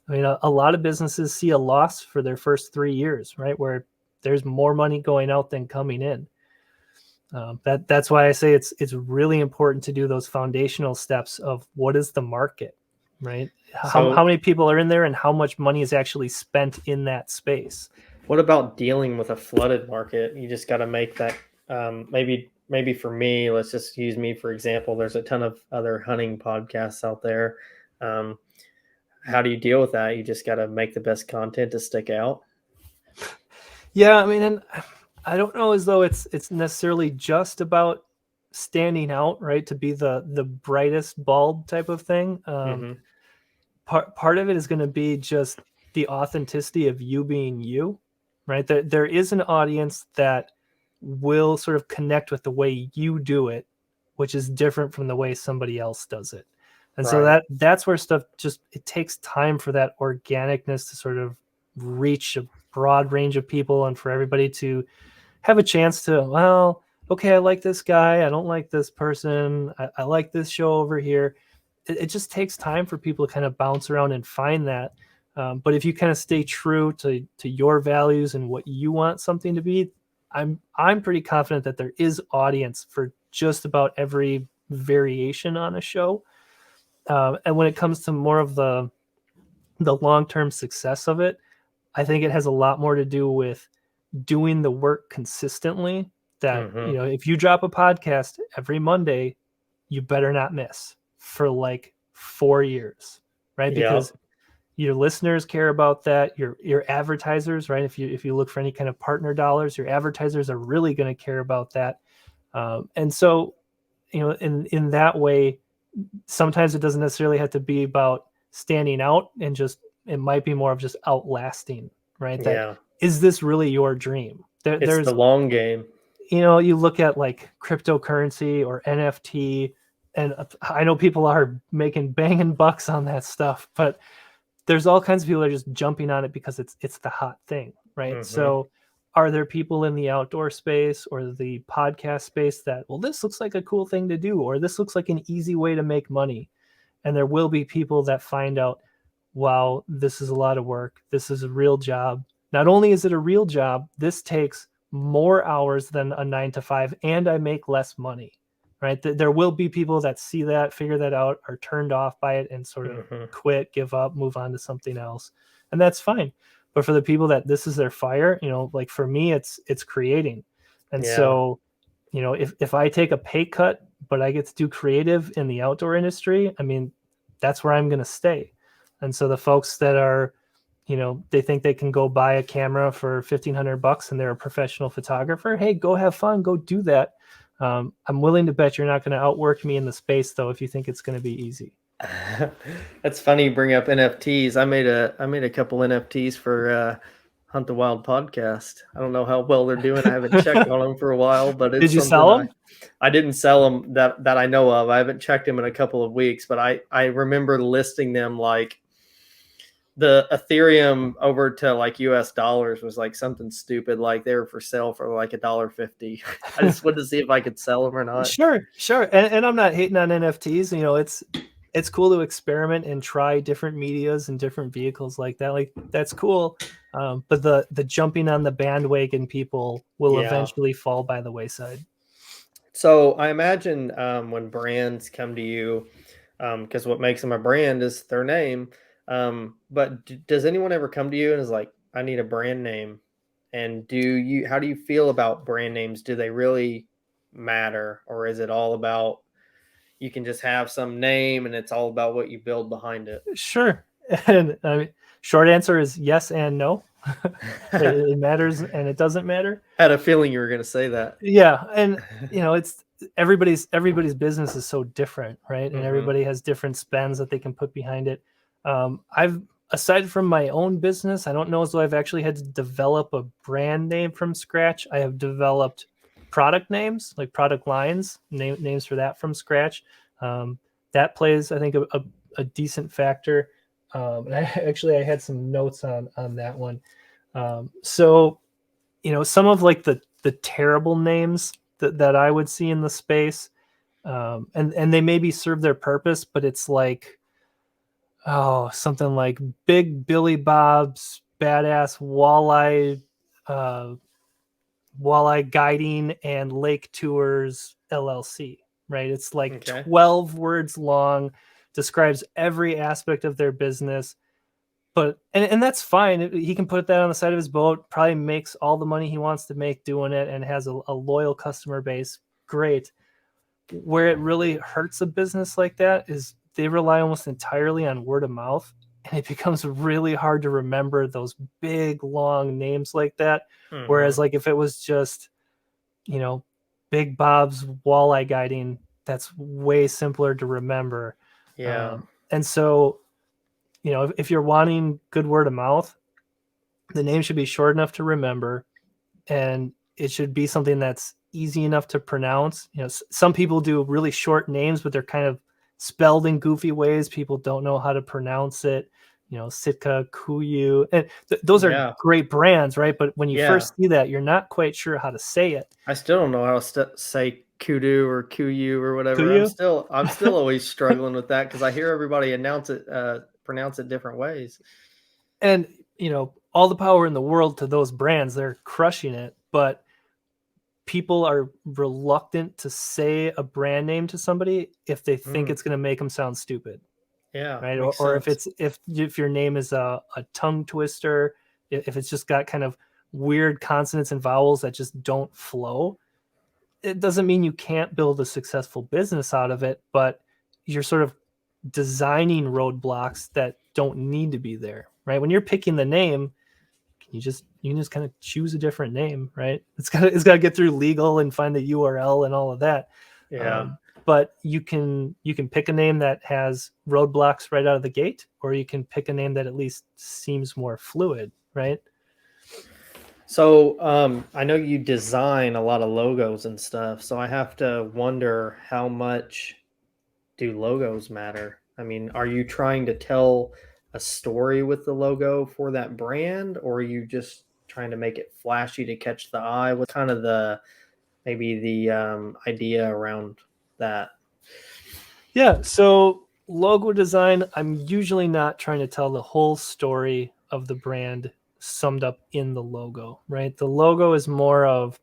A lot of businesses see a loss for their first 3 years, right? Where there's more money going out than coming in. That's why I say it's really important to do those foundational steps of what is the market, right? How many people are in there and how much money is actually spent in that space.
What about dealing with a flooded market? You just got to make that, maybe for me, let's just use me for example. There's a ton of other hunting podcasts out there. How do you deal with that? You just got to make the best content to stick out.
Yeah, and I don't know as though it's necessarily just about standing out, right? To be the brightest bulb type of thing. Part of it is going to be just the authenticity of you being you, right? There is an audience that will sort of connect with the way you do it, which is different from the way somebody else does it. And so that's where stuff it takes time for that organicness to sort of reach a broad range of people and for everybody to have a chance to, okay, I like this guy. I don't like this person. I like this show over here. it just takes time for people to kind of bounce around and find that. But if you kind of stay true to your values and what you want something to be, I'm pretty confident that there is audience for just about every variation on a show. And when it comes to more of the long-term success of it, I think it has a lot more to do with doing the work consistently. That,
Mhm.
if you drop a podcast every Monday, you better not miss for like 4 years, right?
Yep.
Because your listeners care about that. Your advertisers, right? If you look for any kind of partner dollars, your advertisers are really going to care about that. And so, in that way, sometimes it doesn't necessarily have to be about standing out, and just it might be more of just outlasting, right? That
Yeah.
is this really your dream?
It's the
There's
long game.
you look at like cryptocurrency or NFT, and I know people are making banging bucks on that stuff, but there's all kinds of people that are just jumping on it because it's the hot thing, right?
Mhm.
So are there people in the outdoor space or the podcast space that, well, this looks like a cool thing to do, or this looks like an easy way to make money? And there will be people that find out, wow, this is a lot of work. This is a real job. Not only is it a real job, this takes more hours than a 9 to 5, and I make less money, right? There will be people that see that, figure that out, are turned off by it, and sort of
Mhm.
quit, give up, move on to something else. And that's fine. But for the people that this is their fire, like for me, it's creating. And
Yeah.
so, if I take a pay cut, but I get to do creative in the outdoor industry, I mean, that's where I'm going to stay. And so the folks that are, they think they can go buy a camera for $1,500 and they're a professional photographer, hey, go have fun, go do that. I'm willing to bet you're not going to outwork me in the space, though, if you think it's going to be easy.
That's funny you bring up NFTs. I made a couple NFTs for Hunt the Wild podcast. I don't know how well they're doing. I haven't checked on them for a while, but it's
Did you
something
sell them?
I didn't sell them that I know of. I haven't checked them in a couple of weeks, but I remember listing them like the Ethereum over to like US dollars was like something stupid. Like they were for sale for like $1.50. I just wanted to see if I could sell them or not.
Sure. And I'm not hating on NFTs. It's cool to experiment and try different medias and different vehicles like that. Like that's cool. But the jumping on the bandwagon people will eventually fall by the wayside.
So I imagine when brands come to you, because what makes them a brand is their name. But does anyone ever come to you and is like, I need a brand name? And how do you feel about brand names? Do they really matter, or is it all about you can just have some name and it's all about what you build behind it?
Sure. And short answer is yes and no. It matters and it doesn't matter.
I had a feeling you were going to say that.
Yeah, and it's everybody's business is so different, right? And
Mhm.
everybody has different spends that they can put behind it. I've aside from my own business, I don't know as though I've actually had to develop a brand name from scratch. I have developed product names, like product lines, names for that from scratch. That plays, I think, a decent factor. And I had some notes on that one. So, some of like the terrible names that I would see in the space, and they maybe serve their purpose, but it's like, something like Big Billy Bob's Badass Walleye Guiding and Lake Tours LLC, right? It's like
Okay.
12 words long, describes every aspect of their business. But and that's fine. He can put that on the side of his boat, probably makes all the money he wants to make doing it, and has a loyal customer base. Great. Where it really hurts a business like that is they rely almost entirely on word of mouth, and it becomes really hard to remember those big long names like that.
Mhm.
Whereas like if it was just, Big Bob's Walleye Guiding, that's way simpler to remember.
Yeah.
And so, if you're wanting good word of mouth, the name should be short enough to remember, and it should be something that's easy enough to pronounce. Some people do really short names, but they're kind of spelled in goofy ways. People don't know how to pronounce it. Sitka, Kuyu, and those are great brands, right? But when you first see that, you're not quite sure how to say it.
I still don't know how to say kudu or kuyu or whatever.
Kuyu.
I'm still always struggling with that because I hear everybody pronounce it different ways.
And all the power in the world to those brands. They're crushing it, but people are reluctant to say a brand name to somebody if they think it's going to make them sound stupid.
Yeah,
right?
makes
Or
sense.
if your name is a tongue twister, if it's just got kind of weird consonants and vowels that just don't flow, it doesn't mean you can't build a successful business out of it, but you're sort of designing roadblocks that don't need to be there, right? When you're picking the name, you can just kind of choose a different name, right? It's got to get through legal and find the URL and all of that.
Yeah.
But you can pick a name that has roadblocks right out of the gate, or you can pick a name that at least seems more fluid, right?
So I know you design a lot of logos and stuff, so I have to wonder how much do logos matter? I mean, are you trying to tell a story with the logo for that brand, or are you just trying to make it flashy to catch the eye? What's kind of maybe the idea around that?
Yeah. So logo design, I'm usually not trying to tell the whole story of the brand summed up in the logo, right? The logo is more of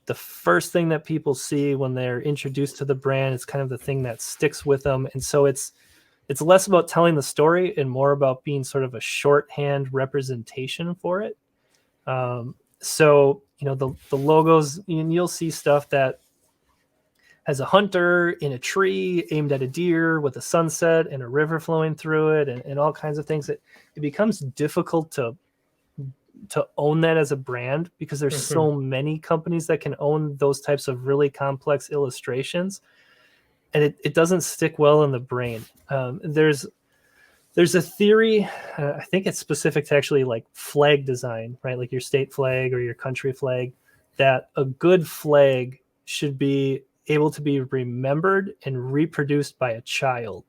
the first thing that people see when they're introduced to the brand. It's kind of the thing that sticks with them. And so it's less about telling the story and more about being sort of a shorthand representation for it. So the logos, and you'll see stuff that has a hunter in a tree aimed at a deer with a sunset and a river flowing through it, and all kinds of things. It becomes difficult to own that as a brand because there's so many companies that can own those types of really complex illustrations, and it doesn't stick well in the brain. There's a theory, I think it's specific to actually like flag design, right? Like your state flag or your country flag, that a good flag should be able to be remembered and reproduced by a child.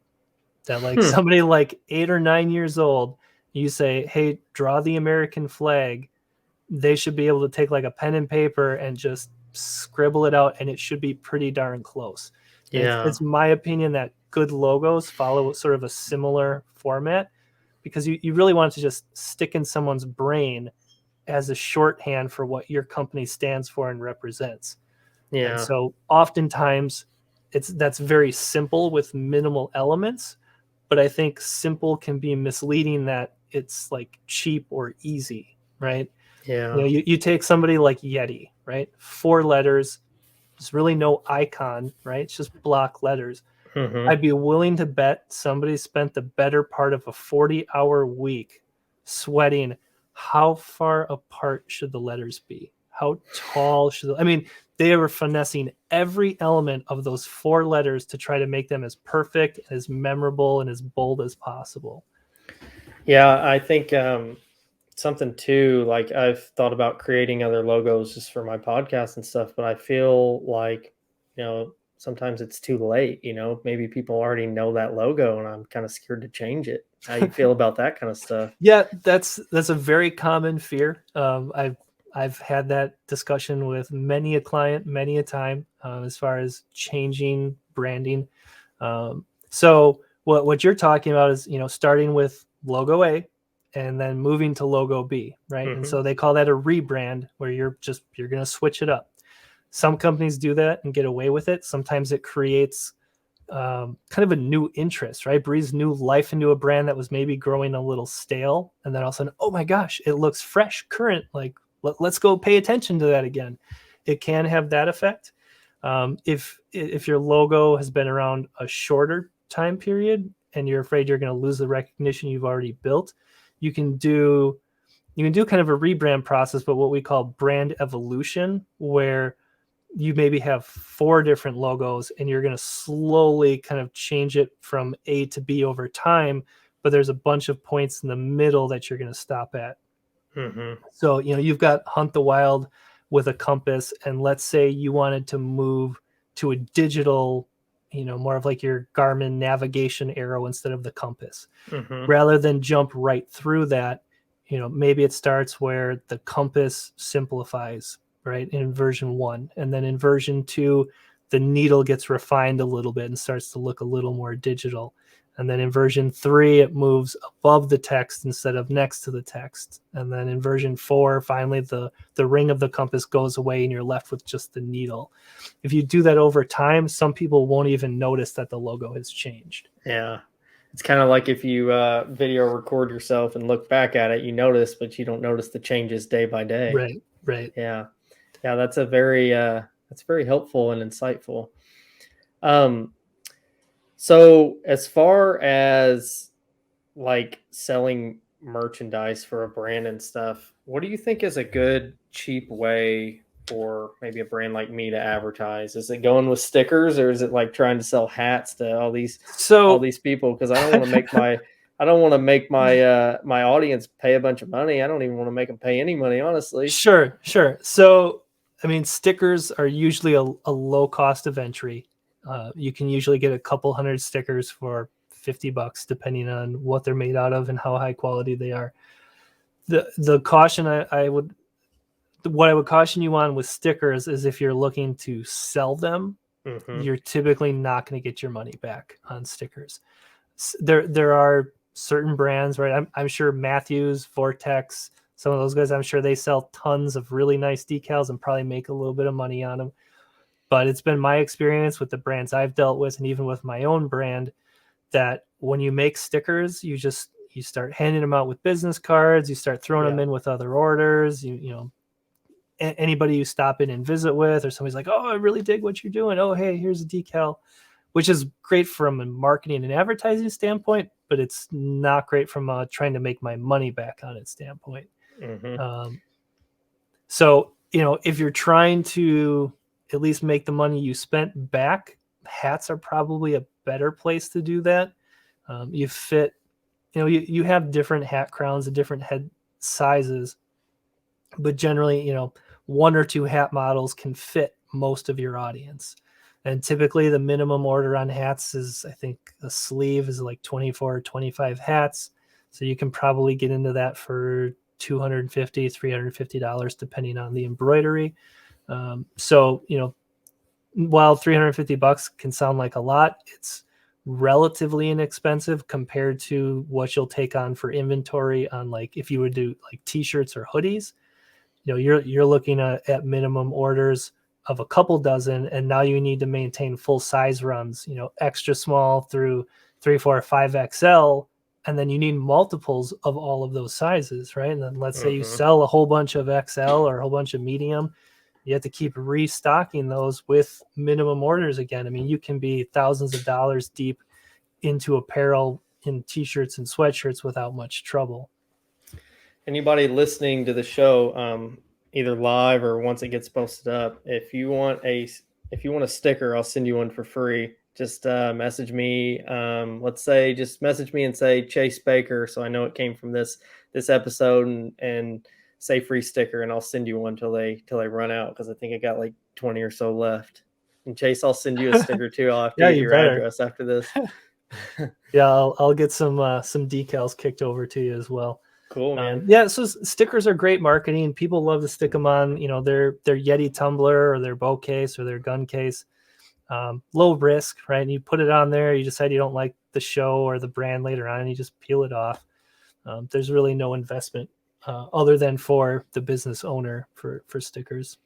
That like somebody like 8 or 9 years old, you say, hey, draw the American flag. They should be able to take like a pen and paper and just scribble it out, and it should be pretty darn close.
Yeah.
It's my opinion that good logos follow sort of a similar format because you really want to just stick in someone's brain as a shorthand for what your company stands for and represents.
Yeah.
And so oftentimes that's very simple with minimal elements, but I think simple can be misleading that it's like cheap or easy, right?
Yeah.
You take somebody like Yeti, right? 4 letters, there's really no icon, right? It's just block letters. I'd be willing to bet somebody spent the better part of a 40-hour week sweating how far apart should the letters be? How tall should they were finessing every element of those 4 letters to try to make them as perfect, as memorable, and as bold as possible.
Yeah, I think something too, like I've thought about creating other logos just for my podcast and stuff, but I feel like, sometimes it's too late, maybe people already know that logo and I'm kind of scared to change it. How you feel about that kind of stuff?
Yeah, that's a very common fear. I've had that discussion with many a client, many a time, as far as changing branding. So what you're talking about is, starting with logo A and then moving to logo B, right? And so they call that a rebrand, where you're going to switch it up. Some companies do that and get away with it. Sometimes it creates kind of a new interest, right? Breathes new life into a brand that was maybe growing a little stale, and then all of a sudden, oh my gosh, it looks fresh, current. Like let's go pay attention to that again. It can have that effect. If your logo has been around a shorter time period and you're afraid you're going to lose the recognition you've already built, you can do kind of a rebrand process, but what we call brand evolution, where you maybe have 4 different logos and you're going to slowly kind of change it from A to B over time, but there's a bunch of points in the middle that you're going to stop at. So, you've got Hunt the Wild with a compass, and let's say you wanted to move to a digital, more of like your Garmin navigation arrow instead of the compass. Rather than jump right through that, maybe it starts where the compass simplifies, right, in version 1, and then in version 2 the needle gets refined a little bit and starts to look a little more digital. And then in version 3, it moves above the text instead of next to the text. And then in version 4, finally, the ring of the compass goes away and you're left with just the needle. If you do that over time, some people won't even notice that the logo has changed.
Yeah. It's kind of like if you video record yourself and look back at it, you notice, but you don't notice the changes day by day.
Right.
Yeah. Yeah, that's very helpful and insightful. So as far as like selling merchandise for a brand and stuff, what do you think is a good cheap way for maybe a brand like me to advertise? Is it going with stickers, or is it like trying to sell hats to all these people? Because I don't want to make my my audience pay a bunch of money. I don't even want to make them pay any money, honestly.
Sure. So I mean, stickers are usually a low cost of entry. You can usually get a couple hundred stickers for $50, depending on what they're made out of and how high quality they are. The caution what I would caution you on with stickers is if you're looking to sell them, you're typically not going to get your money back on stickers. There are certain brands, right? I'm sure Matthews, Vortex, some of those guys, I'm sure they sell tons of really nice decals and probably make a little bit of money on them. But it's been my experience with the brands I've dealt with, and even with my own brand, that when you make stickers, you start handing them out with business cards, you start throwing them in with other orders, anybody you stop in and visit with, or somebody's like, oh, I really dig what you're doing. Oh, hey, here's a decal, which is great from a marketing and advertising standpoint, but it's not great from trying to make my money back on it standpoint. So, if you're trying to at least make the money you spent back, hats are probably a better place to do that. You have different hat crowns and different head sizes, but generally, 1 or 2 hat models can fit most of your audience. And typically the minimum order on hats is, I think a sleeve is like 24 or 25 hats. So you can probably get into that for $250, $350, depending on the embroidery. So, while $350 can sound like a lot, it's relatively inexpensive compared to what you'll take on for inventory on, like, if you would do like t-shirts or hoodies, you're looking at minimum orders of a couple dozen, and now you need to maintain full size runs, extra small through 3, 4, 5XL, and then you need multiples of all of those sizes, right? And then let's say you sell a whole bunch of XL or a whole bunch of medium, you have to keep restocking those with minimum orders again. I mean, you can be thousands of dollars deep into apparel in t-shirts and sweatshirts without much trouble.
Anybody listening to the show, either live or once it gets posted up, if you want a sticker, I'll send you one for free. Just message me. Just message me and say Chase Baker, so I know it came from this episode, and say free sticker, and I'll send you one till they run out, because I think I got like 20 or so left. And Chase, I'll send you a sticker too. I'll have to get your address after this.
Yeah, I'll get some decals kicked over to you as well.
Cool, man.
So stickers are great marketing. People love to stick them on, their Yeti tumbler or their bow case or their gun case. Low risk, right? And you put it on there, you decide you don't like the show or the brand later on, and you just peel it off. There's really no investment other than for the business owner for stickers.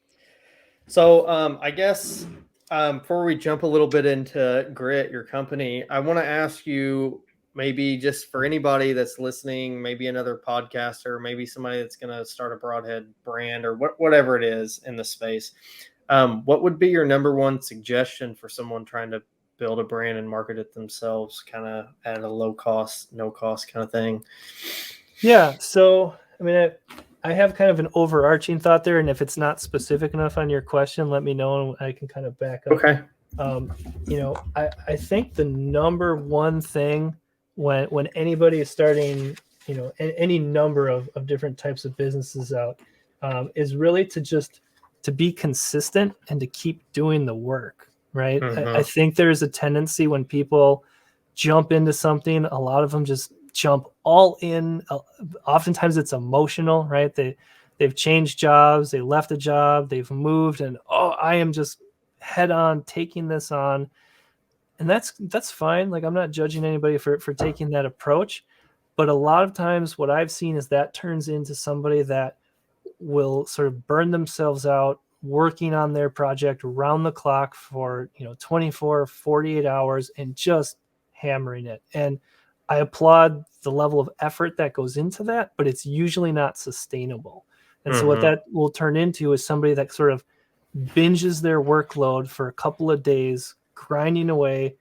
So I guess before we jump a little bit into Grit, your company, I want to ask you, maybe just for anybody that's listening, maybe another podcaster, maybe somebody that's going to start a broadhead brand or whatever it is in the space, what would be your number one suggestion for someone trying to build a brand and market it themselves, kind of at a low cost, no cost kind of thing?
Yeah. So, I mean, I have kind of an overarching thought there, and if it's not specific enough on your question, let me know and I can kind of back up.
Okay.
I think the number one thing when anybody is starting, any number of different types of businesses out, is really to be consistent and to keep doing the work, right? I think there's a tendency when people jump into something, a lot of them just jump all in. Oftentimes it's emotional, right? They've changed jobs, they left a job, they've moved, and I am just head on, taking this on. And that's fine. Like, I'm not judging anybody for taking that approach. But a lot of times what I've seen is that turns into somebody that will sort of burn themselves out working on their project around the clock for 24, 48 hours and just hammering it. And I applaud the level of effort that goes into that, but it's usually not sustainable. And so what that will turn into is somebody that sort of binges their workload for a couple of days, grinding away,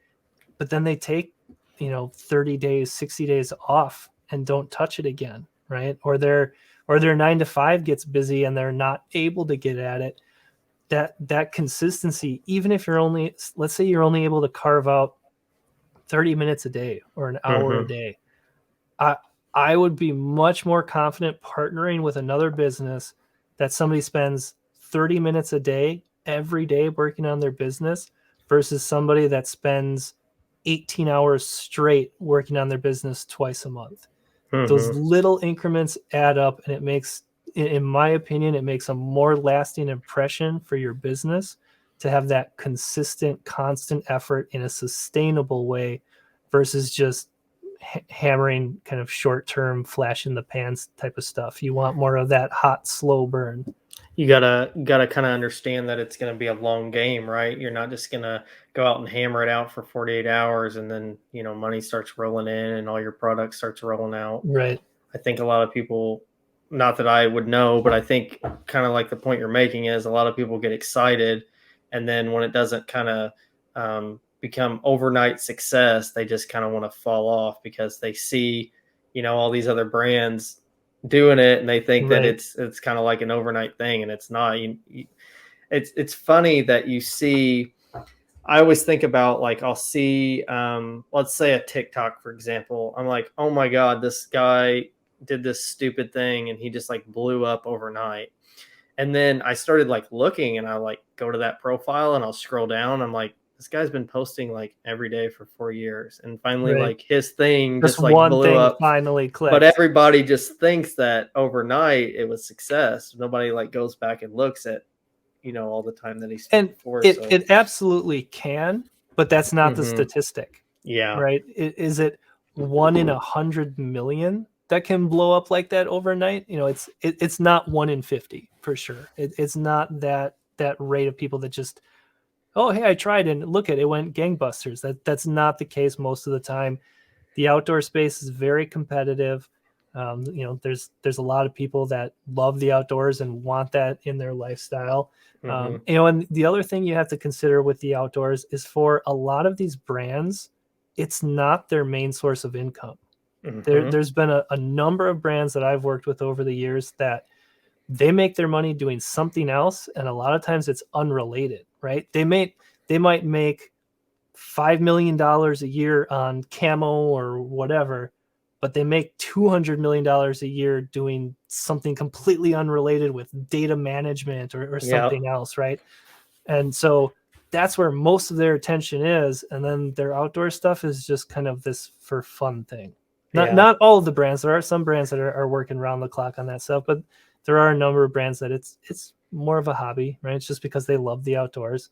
but then they take 30 days, 60 days off and don't touch it again, right? Or their 9 to 5 gets busy and they're not able to get at it. That consistency, even if let's say you're only able to carve out 30 minutes a day or an hour a day, I would be much more confident partnering with another business that somebody spends 30 minutes a day every day working on their business versus somebody that spends 18 hours straight working on their business twice a month. Those little increments add up, and it makes, in my opinion, it makes a more lasting impression for your business to have that consistent, constant effort in a sustainable way versus just hammering kind of short-term flash in the pans type of stuff. You want more of that hot, slow burn.
You gotta kind of understand that it's going to be a long game, right? You're not just going to go out and hammer it out for 48 hours and then money starts rolling in and all your product starts rolling out.
Right.
I think a lot of people, not that I would know, but I think kind of like the point you're making is a lot of people get excited, and then when it doesn't kind of become overnight success, they just kind of want to fall off because they see all these other brands doing it and they think that it's kind of like an overnight thing, and it's not. It's funny that you see. I always think about, like, I'll see let's say a TikTok, for example. I'm like, oh my god, this guy did this stupid thing and he just like blew up overnight. And then I started like looking, and I like go to that profile and I'll scroll down. I'm like, this guy's been posting like every day for 4 years, and finally like his thing just like
one
blew
thing
up.
Finally clicked.
But everybody just thinks that overnight it was success. Nobody like goes back and looks at all the time that he spent before.
It absolutely can, but that's not the statistic.
Yeah.
Right. Is it 1 in 100 million that can blow up like that overnight? It's not 1 in 50 for sure. It's not that rate of people that just, oh, hey, I tried and look at it went gangbusters. That's not the case most of the time. The outdoor space is very competitive. There's a lot of people that love the outdoors and want that in their lifestyle. And the other thing you have to consider with the outdoors is, for a lot of these brands, it's not their main source of income. There's been a number of brands that I've worked with over the years that they make their money doing something else, and a lot of times it's unrelated, right? They might make $5 million a year on camo or whatever, but they make $200 million a year doing something completely unrelated with data management or something else, right? And so that's where most of their attention is, and then their outdoor stuff is just kind of this for fun thing. Not all of the brands. There are some brands that are working around the clock on that stuff, but there are a number of brands that it's more of a hobby, right? It's just because they love the outdoors.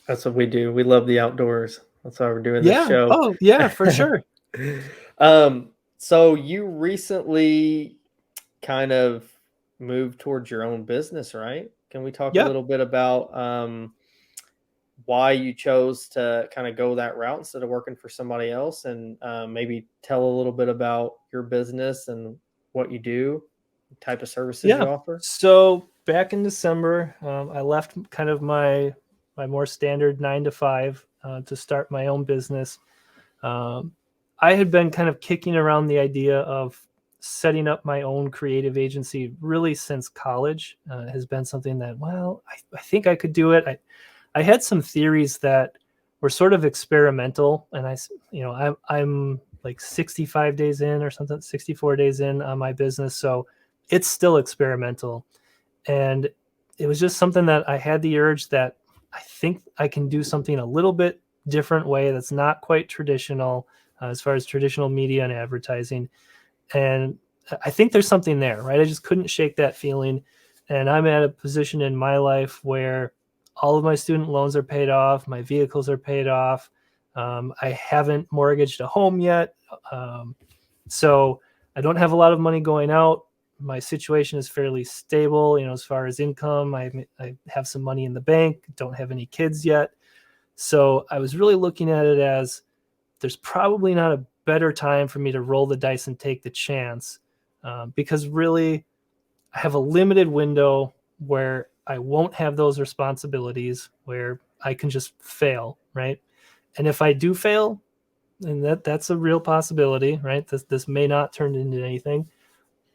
That's what we do. We love the outdoors. That's why we're doing this show.
Oh, yeah, for sure.
So you recently kind of moved towards your own business, right? Can we talk a little bit about why you chose to kind of go that route instead of working for somebody else, and maybe tell a little bit about your business and what you do, type of services you offer?
So back in December, I left kind of my more standard 9 to 5 to start my own business. I had been kind of kicking around the idea of setting up my own creative agency really since college. Has been something that, well, I think I could do it. I had some theories that were sort of experimental, and I'm like 65 days in or something, 64 days in on my business. So it's still experimental. And it was just something that I had the urge that I think I can do something a little bit different way that's not quite traditional as far as traditional media and advertising. And I think there's something there, right? I just couldn't shake that feeling. And I'm at a position in my life where all of my student loans are paid off. My vehicles are paid off. I haven't mortgaged a home yet. So I don't have a lot of money going out. My situation is fairly stable, as far as income. I have some money in the bank, don't have any kids yet. So I was really looking at it as there's probably not a better time for me to roll the dice and take the chance, because really I have a limited window where I won't have those responsibilities, where I can just fail, right? And if I do fail, and that's a real possibility, right? This may not turn into anything.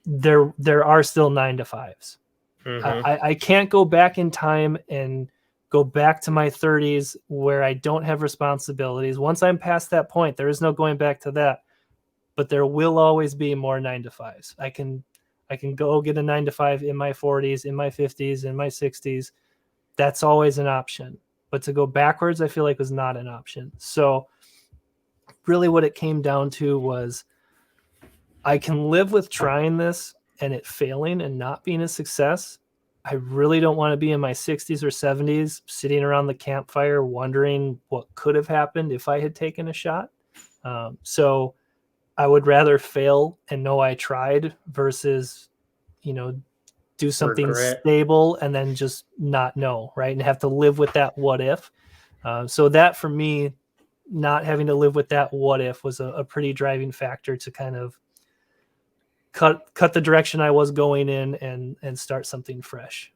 There are still 9 to 5s. I can't go back in time and go back to my 30s where I don't have responsibilities. Once I'm past that point, there is no going back to that. But there will always be more 9 to 5s. I can go get a 9 to 5 in my 40s, in my 50s, in my 60s. That's always an option. But to go backwards, I feel like was not an option. So really what it came down to was I can live with trying this and it failing and not being a success. I really don't want to be in my 60s or 70s sitting around the campfire wondering what could have happened if I had taken a shot. So I would rather fail and know I tried versus, do something
Regret.
stable and then just not know, right? And have to live with that what if. So that for me, not having to live with that what if was a pretty driving factor to kind of cut the direction I was going in and start something fresh.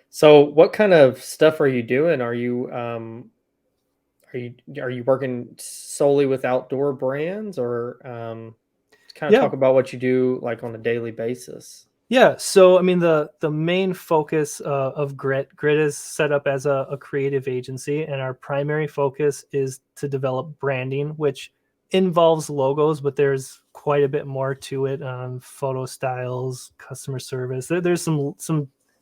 So what kind of stuff are you doing? Are you working solely with outdoor brands, or kind of
Yeah.
talk about what you do like on a daily basis?
Yeah. So, I mean, the main focus of Grit is set up as a creative agency, and our primary focus is to develop branding, which involves logos, but there's quite a bit more to it. Photo styles, customer service. There's some.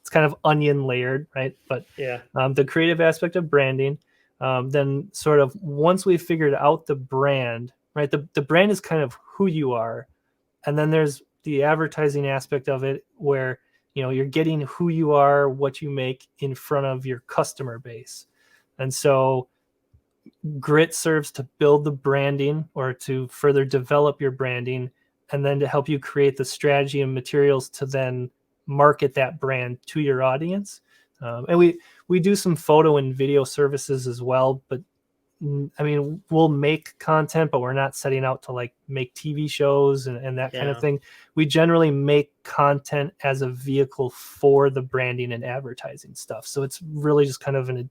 It's kind of onion layered, right? But
Yeah.
the creative aspect of branding. Then, sort of once we've figured out the brand, right? The brand is kind of who you are, and then there's the advertising aspect of it where you're getting who you are, what you make in front of your customer base. And so Grit serves to build the branding or to further develop your branding, and then to help you create the strategy and materials to then market that brand to your audience. And we do some photo and video services as well, but I mean, we'll make content, but we're not setting out to like make TV shows and that kind of
Yeah.
thing. We generally make content as a vehicle for the branding and advertising stuff. So it's really just kind of an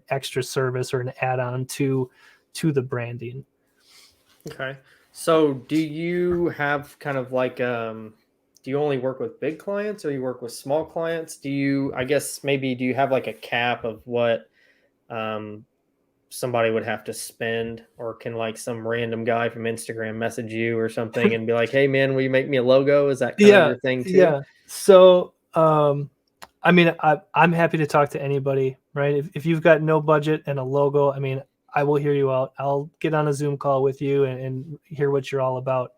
extra service or an add-on to the branding.
Okay. So do you have kind of like do you only work with big clients, or you work with small clients? Do you have like a cap of what somebody would have to spend, or can like some random guy from Instagram message you or something and be like, "Hey man, will you make me a logo?" Is that kind of your thing too?
Yeah. So, I mean, I'm happy to talk to anybody, right? If you've got no budget and a logo, I mean, I will hear you out. I'll get on a Zoom call with you and hear what you're all about.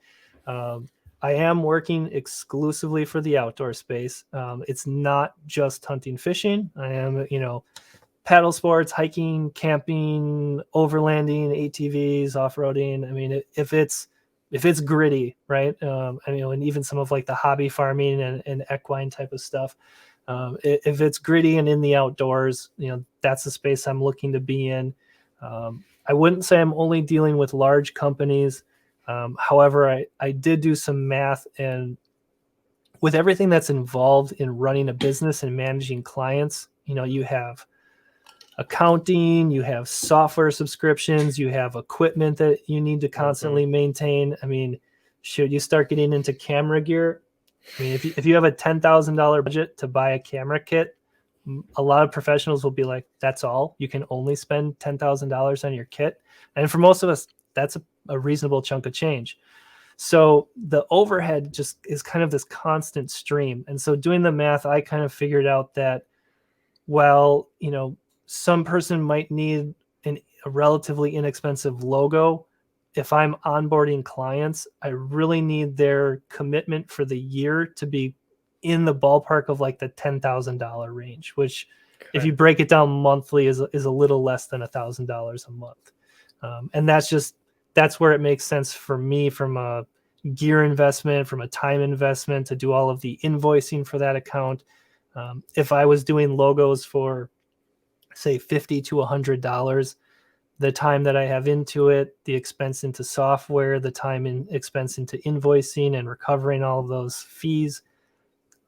I am working exclusively for the outdoor space. It's not just hunting, fishing. I am, paddle sports, hiking, camping, overlanding, ATVs, off-roading. I mean, if it's gritty, right? And even some of like the hobby farming and equine type of stuff. If it's gritty and in the outdoors, that's the space I'm looking to be in. I wouldn't say I'm only dealing with large companies. However, I did do some math, and with everything that's involved in running a business and managing clients, you have accounting, you have software subscriptions, you have equipment that you need to constantly maintain. I mean, should you start getting into camera gear? I mean, if you have a $10,000 budget to buy a camera kit, a lot of professionals will be like, that's all? You can only spend $10,000 on your kit? And for most of us, that's a reasonable chunk of change. So the overhead just is kind of this constant stream. And so doing the math, I kind of figured out that, well, some person might need a relatively inexpensive logo. If I'm onboarding clients, I really need their commitment for the year to be in the ballpark of like the $10,000 range, which if you break it down monthly, is a little less than $1,000 a month. And that's where it makes sense for me from a gear investment, from a time investment to do all of the invoicing for that account. If I was doing logos for, say, $50 to $100, the time that I have into it, the expense into software, the time and expense into invoicing and recovering all of those fees,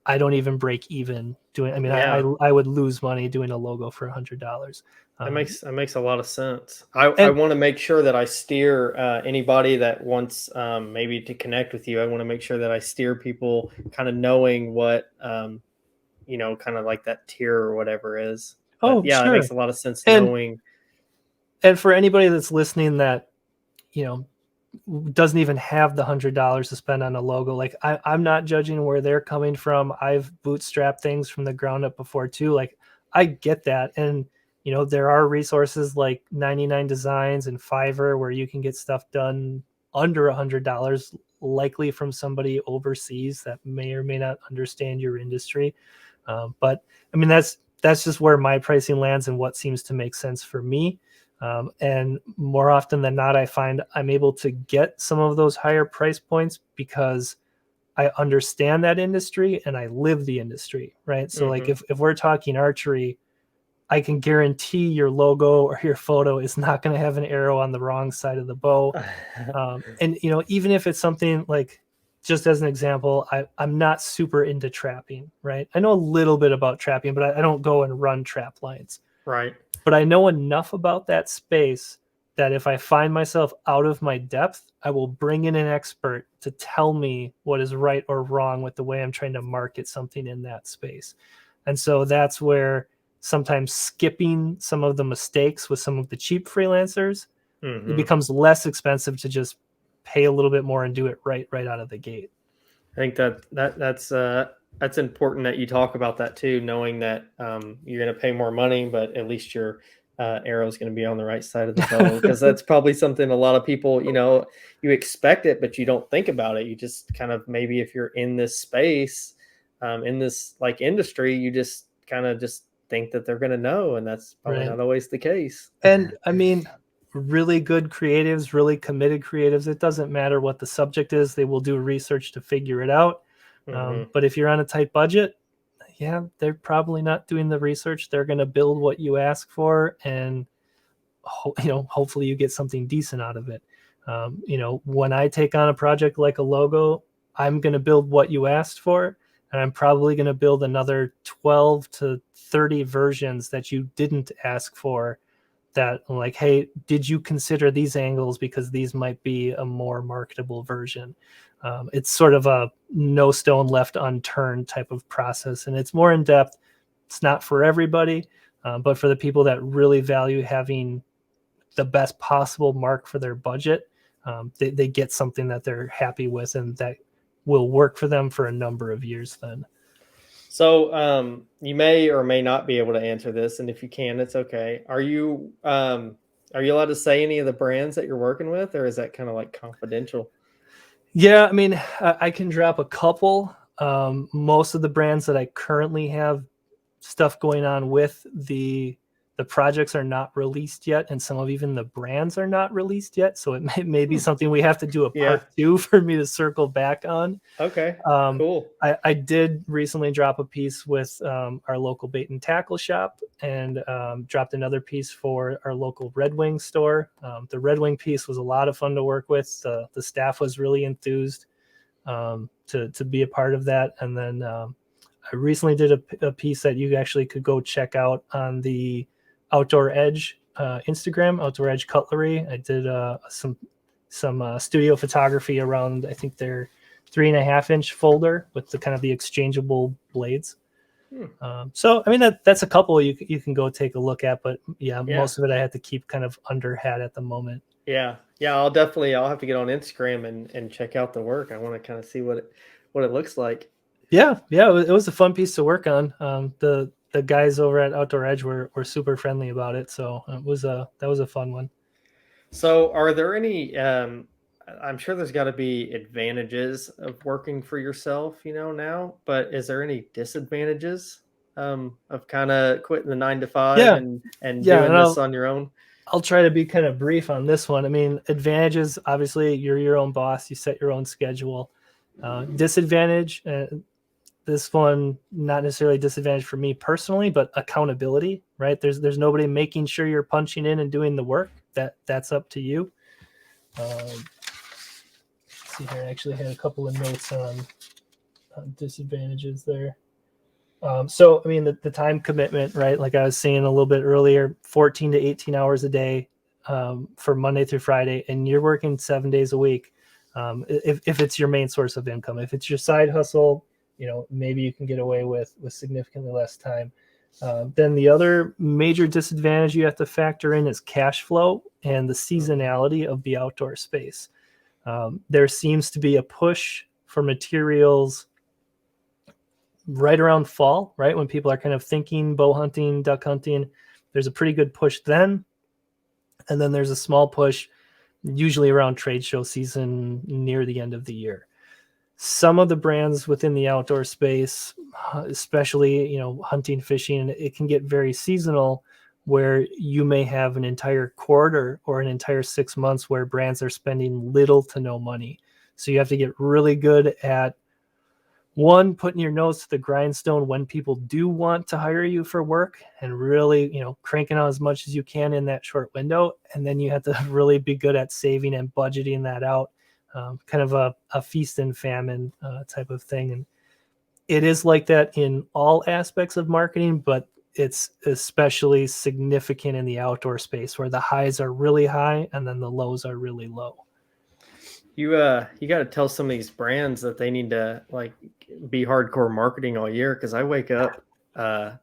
I don't even break even doing. I mean, I would lose money doing a logo for $100.
That makes a lot of sense. I
And
want to make sure that I steer anybody that wants maybe to connect with you. I want to make sure that I steer people kind of knowing what kind of like that tier or whatever is. But
oh,
yeah, it
sure.
makes a lot of sense
And
knowing.
and for anybody that's listening that, you know, doesn't even have the $100 to spend on a logo, like I'm not judging where they're coming from. I've bootstrapped things from the ground up before too. Like I get that. And there are resources like 99 Designs and Fiverr where you can get stuff done under $100, likely from somebody overseas that may or may not understand your industry. But I mean, that's just where my pricing lands and what seems to make sense for me. And more often than not, I find I'm able to get some of those higher price points because I understand that industry and I live the industry, right? So like if we're talking archery, I can guarantee your logo or your photo is not going to have an arrow on the wrong side of the bow. And even if it's something like, just as an example, I'm not super into trapping, right? I know a little bit about trapping, but I don't go and run trap lines.
Right.
But I know enough about that space that if I find myself out of my depth, I will bring in an expert to tell me what is right or wrong with the way I'm trying to market something in that space. And so that's where sometimes skipping some of the mistakes with some of the cheap freelancers, it becomes less expensive to just pay a little bit more and do it right out of the gate.
I think that's important that you talk about that too, knowing that you're going to pay more money, but at least your arrow is going to be on the right side of the bow, because that's probably something a lot of people, you expect it, but you don't think about it. You just kind of, maybe if you're in this space, in this like industry, you just kind of just think that they're going to know, and that's probably not always the case.
And I mean, really good creatives, really committed creatives, it doesn't matter what the subject is, they will do research to figure it out. But if you're on a tight budget, yeah, they're probably not doing the research. They're going to build what you ask for, and hopefully you get something decent out of it. When I take on a project like a logo, I'm going to build what you asked for, and I'm probably going to build another 12 to 30 versions that you didn't ask for, that like, hey, did you consider these angles, because these might be a more marketable version. It's sort of a no stone left unturned type of process, and it's more in depth. It's not for everybody, but for the people that really value having the best possible mark for their budget, they get something that they're happy with and that will work for them for a number of years then.
So you may or may not be able to answer this, and if you can, it's okay. Are you allowed to say any of the brands that you're working with, or is that kind of like confidential?
Yeah, I mean, I can drop a couple. Most of the brands that I currently have stuff going on with, the projects are not released yet, and some of even the brands are not released yet. So it may be something we have to do a part 2 for me to circle back on.
Okay, cool.
I did recently drop a piece with our local bait and tackle shop, and dropped another piece for our local Red Wing store. The Red Wing piece was a lot of fun to work with. The staff was really enthused to be a part of that. And then I recently did a piece that you actually could go check out on the Outdoor Edge Instagram, Outdoor Edge Cutlery. I did some studio photography around, I think, their 3.5-inch folder with the kind of the exchangeable blades. So I mean, that's a couple you can go take a look at, but most of it I had to keep kind of under hat at the moment.
Yeah, I'll have to get on Instagram and check out the work. I want to kind of see what it looks like.
Yeah, it was a fun piece to work on. The guys over at Outdoor Edge were super friendly about it, so that was a fun one.
So are there any I'm sure there's got to be advantages of working for yourself, now, but is there any disadvantages? of kind of quitting the 9 to 5
Yeah.
and
Yeah,
doing
and
this on your own?
I'll try to be kind of brief on this one. I mean, advantages, obviously, you're your own boss. You set your own schedule. Disadvantage, this one, not necessarily disadvantage for me personally, but accountability, right? There's nobody making sure you're punching in and doing the work. That's up to you. Let's see here. I actually had a couple of notes on disadvantages there. So, I mean, the time commitment, right? Like I was saying a little bit earlier, 14 to 18 hours a day for Monday through Friday, and you're working 7 days a week. If it's your main source of income, if it's your side hustle, maybe you can get away with significantly less time. Then the other major disadvantage you have to factor in is cash flow and the seasonality of the outdoor space. There seems to be a push for materials right around fall, right? When people are kind of thinking bow hunting, duck hunting, there's a pretty good push then. And then there's a small push usually around trade show season near the end of the year. Some of the brands within the outdoor space, especially, hunting, fishing, it can get very seasonal where you may have an entire quarter or an entire 6 months where brands are spending little to no money. So you have to get really good at one, putting your nose to the grindstone when people do want to hire you for work and really, cranking out as much as you can in that short window. And then you have to really be good at saving and budgeting that out, kind of a feast and famine type of thing. And it is like that in all aspects of marketing, but it's especially significant in the outdoor space where the highs are really high and then the lows are really low.
You got to tell some of these brands that they need to be hardcore marketing all year, because I wake up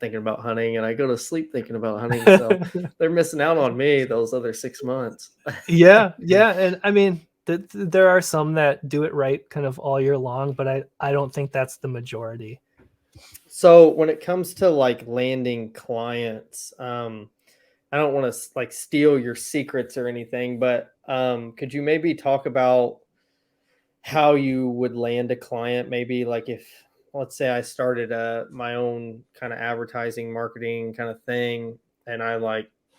thinking about hunting and I go to sleep thinking about hunting. So they're missing out on me those other 6 months.
Yeah. And I mean, there are some that do it right kind of all year long, but I don't think that's the majority.
So when it comes to landing clients, I don't want to steal your secrets or anything, but could you maybe talk about how you would land a client? Maybe if, let's say I started my own kind of advertising marketing kind of thing, and I'm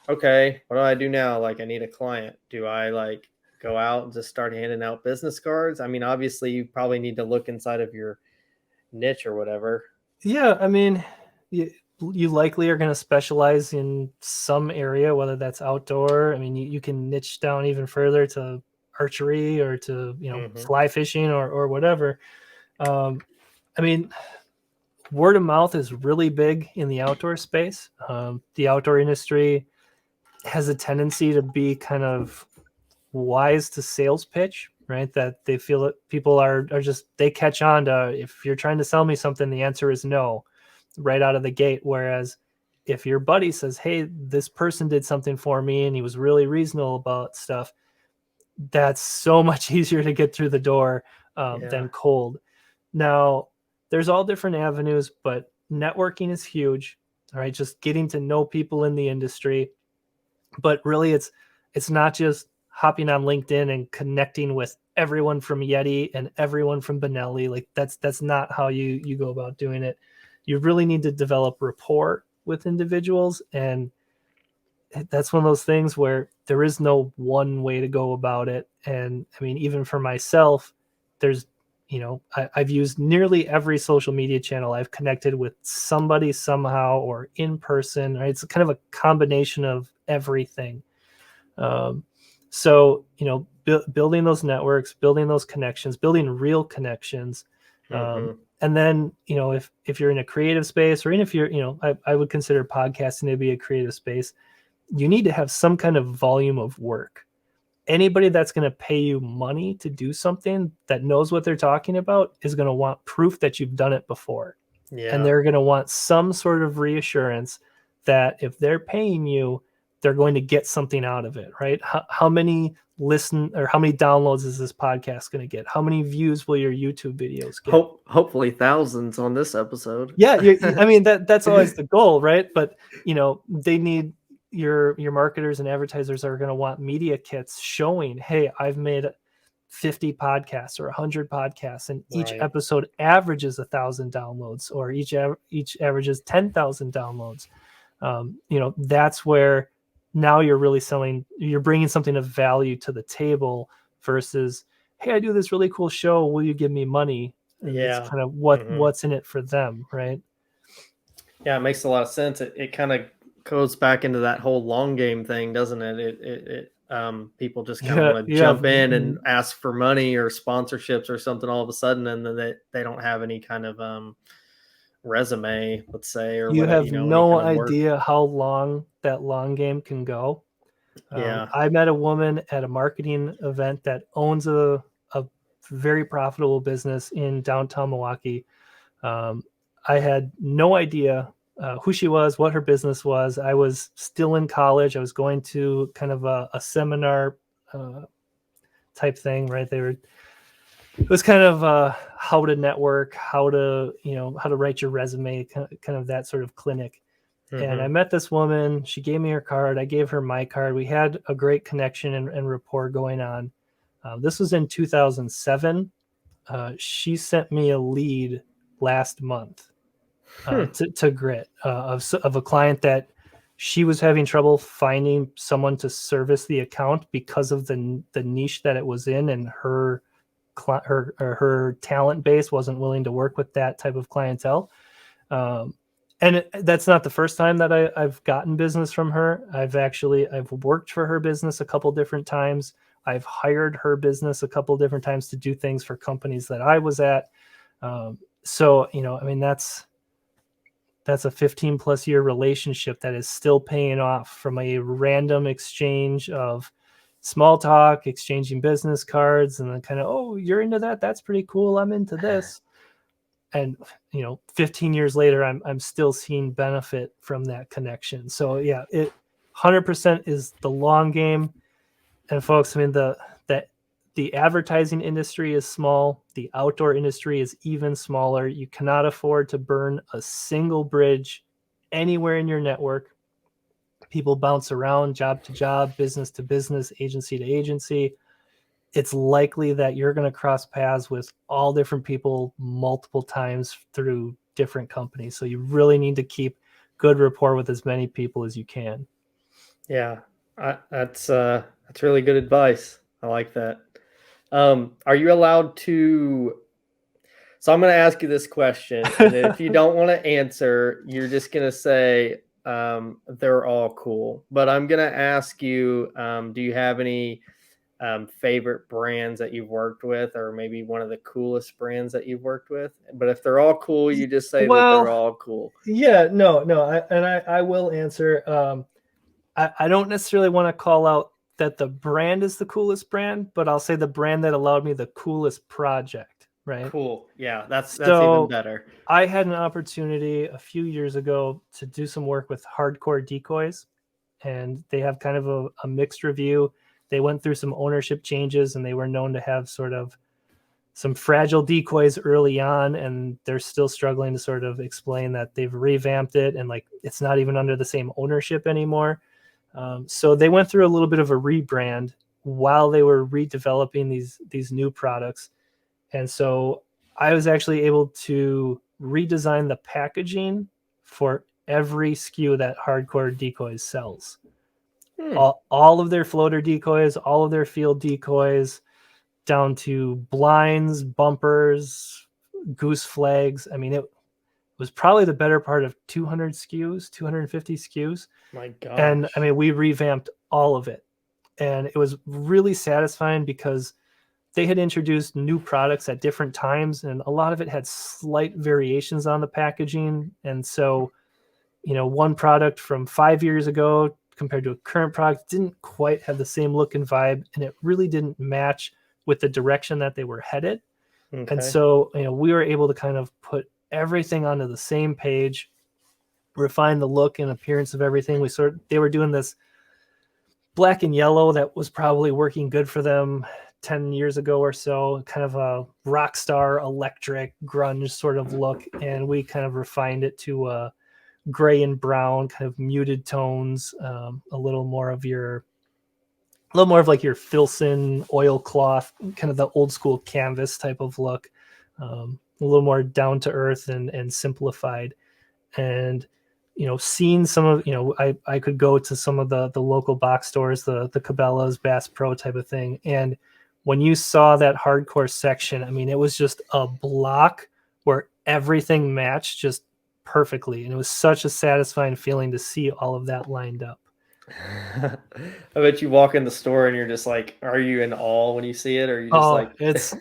okay, what do I do now? I need a client. Do I go out and just start handing out business cards? I mean, obviously you probably need to look inside of your niche or whatever.
Yeah. I mean, you likely are going to specialize in some area, whether that's outdoor. I mean, you can niche down even further to archery or to, fly fishing or whatever. I mean, word of mouth is really big in the outdoor space. The outdoor industry has a tendency to be kind of wise to sales pitch, right? That they feel that people are just, they catch on to, if you're trying to sell me something, the answer is no right out of the gate. Whereas if your buddy says, hey, this person did something for me and he was really reasonable about stuff, that's so much easier to get through the door than cold. Now, there's all different avenues, but networking is huge. All right, just getting to know people in the industry. But really, it's not just hopping on LinkedIn and connecting with everyone from Yeti and everyone from Benelli. That's not how you go about doing it. You really need to develop rapport with individuals, and that's one of those things where there is no one way to go about it. And I mean, even for myself, there's, I've used nearly every social media channel. I've connected with somebody somehow or in person, right? It's kind of a combination of everything. So, building those networks, building those connections, building real connections. And then, if you're in a creative space, or even if you're, I would consider podcasting to be a creative space, you need to have some kind of volume of work. Anybody that's going to pay you money to do something that knows what they're talking about is going to want proof that you've done it before. Yeah. And they're going to want some sort of reassurance that if they're paying you, they're going to get something out of it, right? How many how many downloads is this podcast going to get? How many views will your YouTube videos get?
Hopefully thousands on this episode.
Yeah. I mean, that's always the goal, right? But, they need, your marketers and advertisers are going to want media kits showing, hey, I've made 50 podcasts or 100 podcasts, and each
Right.
episode averages 1,000 downloads, or each averages 10,000 downloads. That's where now you're really you're bringing something of value to the table versus, hey, I do this really cool show, will you give me money? And it's
Yeah.
kind of
Mhm.
what's in it for them, right?
Yeah, it makes a lot of sense. It kind of goes back into that whole long game thing, doesn't it? People just kind of want to
You have
jump in and ask for money or sponsorships or something all of a sudden, and then they don't have any kind of resume, let's say, or
you
what,
have
any
no
kind of work.
idea how long that long game can go.
Yeah.
I met a woman at a marketing event that owns a very profitable business in downtown Milwaukee. I had no idea who she was, what her business was. I was still in college. I was going to kind of a seminar type thing, right? It was kind of how to network, how to write your resume, kind of that sort of clinic. And I
Hmm.
met this woman. She gave me her card. I gave her my card. We had a great connection and rapport going on. This was in 2007. She sent me a lead last month to Grit of a client that she was having trouble finding someone to service the account because of the niche that it was in, and her talent base wasn't willing to work with that type of clientele. That's not the first time that I've gotten business from her. I've worked for her business a couple different times. I've hired her business a couple different times to do things for companies that I was at. That's a 15 plus year relationship that is still paying off from a random exchange of small talk, exchanging business cards, and then kind of, oh, you're into that? That's pretty cool. I'm into this. And 15 years later, I'm still seeing benefit from that connection. So yeah, it 100% is the long game. And folks, I mean, the advertising industry is small. The outdoor industry is even smaller. You cannot afford to burn a single bridge anywhere in your network. People bounce around job to job, business to business, agency to agency. It's likely that you're going to cross paths with all different people multiple times through different companies. So you really need to keep good rapport with as many people as you can.
Yeah. That's really good advice. I like that. Are you allowed to? So I'm going to ask you this question, and if you don't want to answer, you're just going to say they're all cool. But I'm going to ask you, do you have any favorite brands that you've worked with, or maybe one of the coolest brands that you've worked with? But if they're all cool, you just say that they're
Well,
all cool.
yeah, no, I will answer. I don't necessarily want to call out that the brand is the coolest brand, but I'll say the brand that allowed me the coolest project, right?
Cool. Yeah, that's even
So
better.
I had an opportunity a few years ago to do some work with Hardcore Decoys, and they have kind of a mixed review. They went through some ownership changes, and they were known to have sort of some fragile decoys early on, and they're still struggling to sort of explain that they've revamped it and like it's not even under the same ownership anymore. So they went through a little bit of a rebrand while they were redeveloping these new products. And so I was actually able to redesign the packaging for every SKU that Hardcore Decoys sells.
Hmm.
All of their floater decoys, all of their field decoys, down to blinds, bumpers, goose flags. I mean, it was probably the better part of 200 SKUs, 250 SKUs.
My
And I
gosh.
mean, we revamped all of it. And it was really satisfying because they had introduced new products at different times, and a lot of it had slight variations on the packaging. And so, one product from 5 years ago compared to a current product didn't quite have the same look and vibe, and it really didn't match with the direction that they were headed. And
Okay.
so, we were able to kind of put everything onto the same page, refine the look and appearance of everything. They were doing this black and yellow that was probably working good for them 10 years ago or so, kind of a rock star electric grunge sort of look. And we kind of refined it to gray and brown, kind of muted tones, a little more of your a little more of like your Filson oilcloth, kind of the old school canvas type of look, a little more down to earth and simplified. And seeing some of I could go to some of the local box stores, the Cabela's, Bass Pro type of thing, and when you saw that hardcore section, I mean, it was just a block where everything matched just perfectly, and it was such a satisfying feeling to see all of that lined up.
I bet you walk in the store and you're just like, are you in awe when you see it, or are you just like,
it's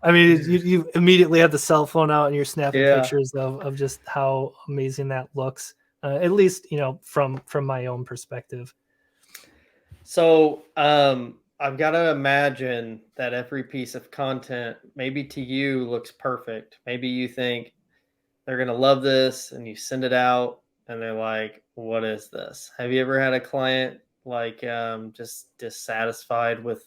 I mean, you immediately have the cell phone out and you're snapping
Yeah.
pictures of just how amazing that looks, at least from my own perspective.
So I've got to imagine that every piece of content, maybe to you, looks perfect. Maybe you think they're going to love this, and you send it out and they're like, what is this? Have you ever had a client like just dissatisfied with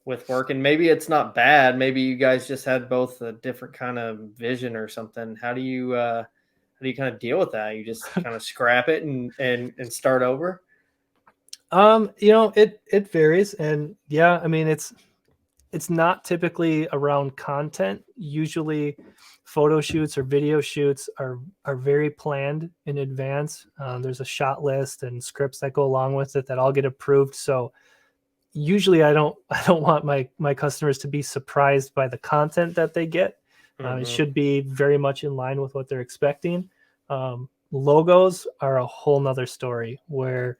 work? And maybe it's not bad. Maybe you guys just had both a different kind of vision or something. How do you kind of deal with that? You just kind of scrap it and start over?
It varies, and yeah, I mean, it's not typically around content. Usually photo shoots or video shoots are very planned in advance. There's a shot list and scripts that go along with it that all get approved. So usually I don't want my customers to be surprised by the content that they get. It should be very much in line with what they're expecting. Logos are a whole nother story, where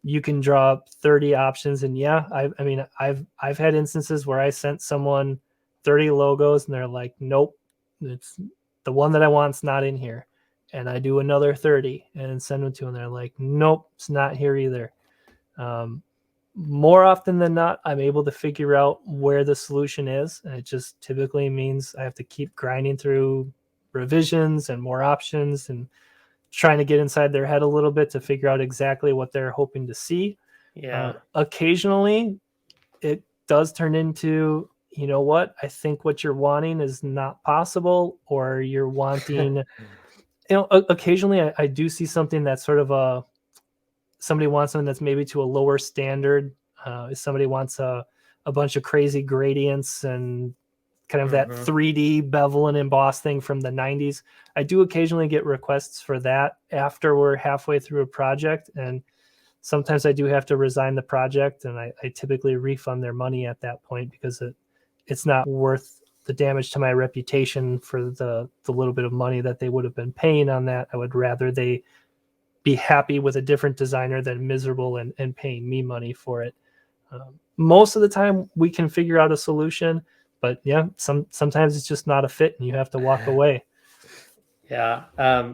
you can draw up 30 options. And yeah, I mean, I've had instances where I sent someone 30 logos and they're like, nope, it's the one that I want's not in here. And I do another 30 and send them to them. They're like, nope, it's not here either. More often than not, I'm able to figure out where the solution is. And it just typically means I have to keep grinding through revisions and more options and trying to get inside their head a little bit to figure out exactly what they're hoping to see.
Yeah.
Occasionally it does turn into, you know what, I think what you're wanting is not possible, or you're wanting, occasionally I do see something that's sort of somebody wants something that's maybe to a lower standard. Somebody wants a bunch of crazy gradients and kind of that 3D bevel and emboss thing from the 90s. I do occasionally get requests for that after we're halfway through a project, and sometimes I do have to resign the project, and I typically refund their money at that point, because it's not worth the damage to my reputation for the little bit of money that they would have been paying on that. I would rather they be happy with a different designer than miserable and paying me money for it. Most of the time we can figure out a solution, but yeah, sometimes it's just not a fit and you have to walk away.
Yeah. I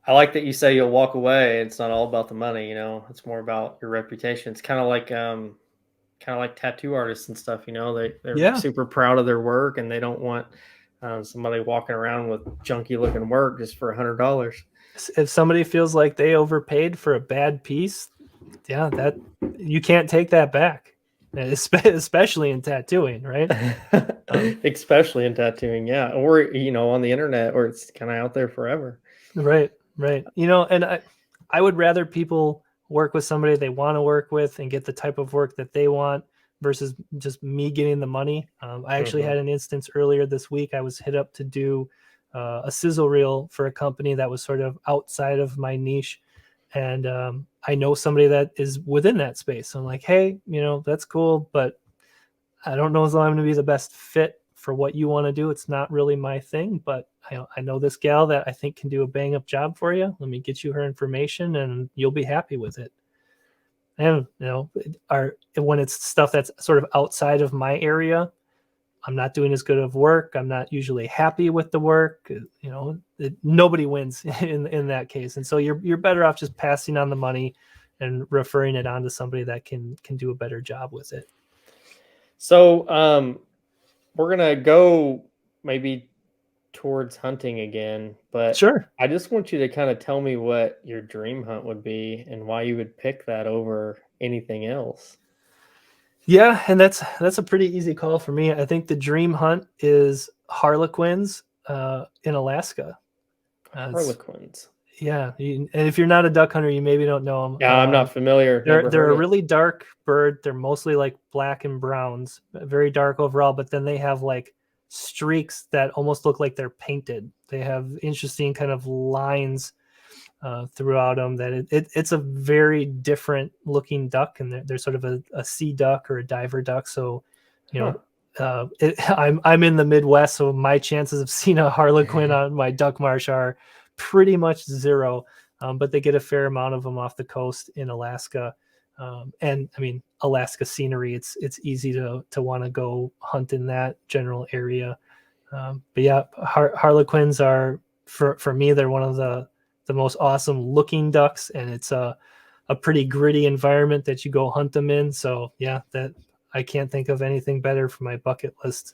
like that you say you'll walk away. It's not all about the money, it's more about your reputation. It's kind of like tattoo artists and stuff, they're super proud of their work, and they don't want somebody walking around with junky looking work just for $100.
If somebody feels like they overpaid for a bad piece, yeah, that you can't take that back, especially in tattooing, right?
Especially in tattooing, yeah, or on the internet, or it's kind of out there forever.
Right. And I would rather people work with somebody they want to work with and get the type of work that they want, versus just me getting the money. I actually had an instance earlier this week. I was hit up to do a sizzle reel for a company that was sort of outside of my niche. And I know somebody that is within that space. So I'm like, hey, that's cool, but I don't know as though I'm going to be the best fit for what you want to do. It's not really my thing, but I know this gal that I think can do a bang up job for you. Let me get you her information and you'll be happy with it. And, when it's stuff that's sort of outside of my area, I'm not doing as good of work. I'm not usually happy with the work. Nobody wins in that case. And so you're better off just passing on the money and referring it on to somebody that can do a better job with it.
So we're going to go maybe towards hunting again, but
sure.
I just want you to kind of tell me what your dream hunt would be and why you would pick that over anything else.
Yeah, and that's a pretty easy call for me. I think the dream hunt is harlequins in Alaska.
Harlequins.
Yeah, and if you're not a duck hunter, you maybe don't know them.
Yeah, I'm not familiar. Never
They're
heard
a
it.
really dark bird. They're mostly like black and browns, very dark overall, but then they have like streaks that almost look like they're painted. They have interesting kind of lines throughout them that it's a very different looking duck, and they're sort of a sea duck or a diver duck. So, you know, I'm in the Midwest, so my chances of seeing a harlequin on my duck marsh are pretty much zero. But they get a fair amount of them off the coast in Alaska. And I mean, Alaska scenery, it's easy to want to go hunt in that general area. But yeah, harlequins are for me, they're one of the most awesome looking ducks, and it's a pretty gritty environment that you go hunt them in. So yeah, that I can't think of anything better for my bucket list.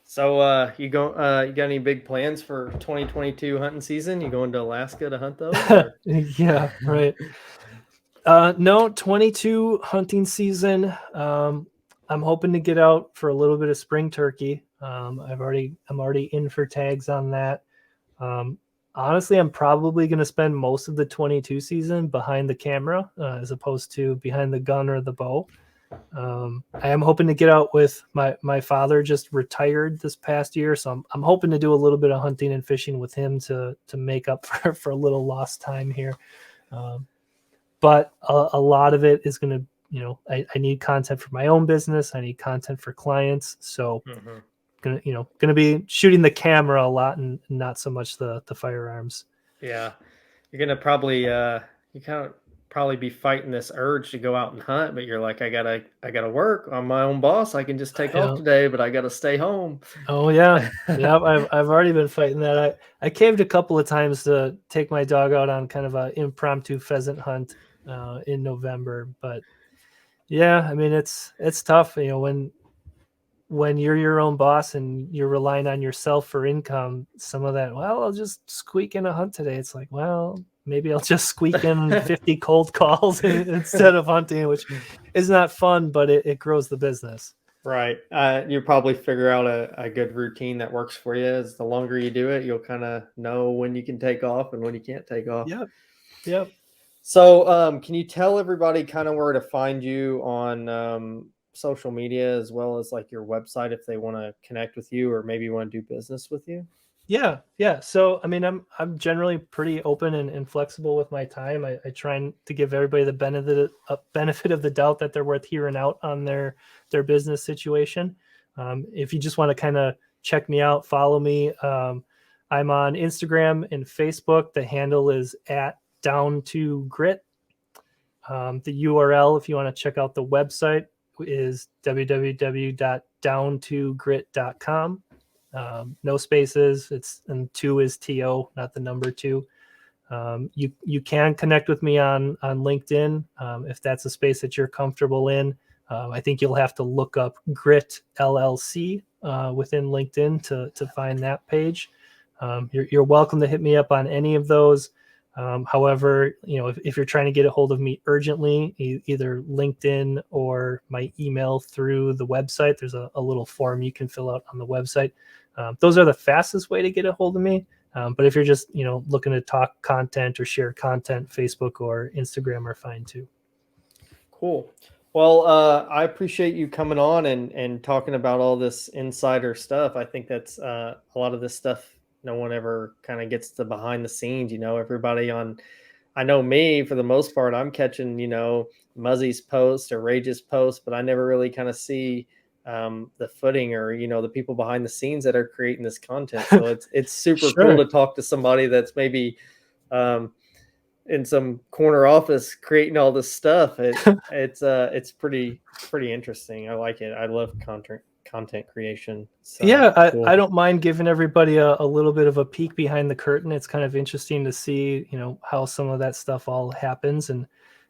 So you got any big plans for 2022 hunting season? You going to Alaska to hunt those?
Yeah, right. No, 22 hunting season. I'm hoping to get out for a little bit of spring turkey. I'm already in for tags on that. Honestly, I'm probably going to spend most of the 22 season behind the camera as opposed to behind the gun or the bow. I am hoping to get out with my father. Just retired this past year, so I'm hoping to do a little bit of hunting and fishing with him to make up for a little lost time here. But a lot of it is going to, you know, I need content for my own business. I need content for clients. So gonna be shooting the camera a lot and not so much the firearms.
Yeah, you're gonna probably you kind of probably be fighting this urge to go out and hunt, but you're like, I gotta work. I'm my own boss. I can just take off today, but I gotta stay home.
Oh yeah, yeah. I've already been fighting that. I caved a couple of times to take my dog out on kind of an impromptu pheasant hunt in November, but yeah, I mean it's tough. You know, when you're your own boss and you're relying on yourself for income, some of that, well, I'll just squeak in a hunt today. It's like, well, maybe I'll just squeak in 50 cold calls instead of hunting, which is not fun, but it grows the business.
Right. You probably figure out a good routine that works for you. As the longer you do it, you'll kind of know when you can take off and when you can't take off.
Yep.
So, can you tell everybody kind of where to find you on social media, as well as like your website, if they want to connect with you or maybe want to do business with you?
Yeah. So I mean, I'm generally pretty open and flexible with my time. I try to give everybody the benefit of the doubt that they're worth hearing out on their business situation. If you just want to kind of check me out, follow me. I'm on Instagram and Facebook. The handle is @down2grit. The URL, if you want to check out the website, is www.down2grit.com. No spaces. And 2 is TO, not the number 2. You can connect with me on LinkedIn if that's a space that you're comfortable in. I think you'll have to look up Grit LLC within LinkedIn to find that page. You're welcome to hit me up on any of those. However, you know, if you're trying to get a hold of me urgently, either LinkedIn or my email through the website, there's a little form you can fill out on the website. Those are the fastest way to get a hold of me. But if you're just, you know, looking to talk content or share content, Facebook or Instagram are fine too.
Cool. Well, I appreciate you coming on and talking about all this insider stuff. I think that's a lot of this stuff no one ever kind of gets to behind the scenes. You know, everybody I know me, for the most part, I'm catching, you know, Muzzy's post or Rage's post, but I never really kind of see the footing or, you know, the people behind the scenes that are creating this content. So it's super cool to talk to somebody that's maybe in some corner office creating all this stuff. It's pretty interesting. I like it. I love content creation. So,
yeah,
cool.
I don't mind giving everybody a little bit of a peek behind the curtain. It's kind of interesting to see, you know, how some of that stuff all happens. And,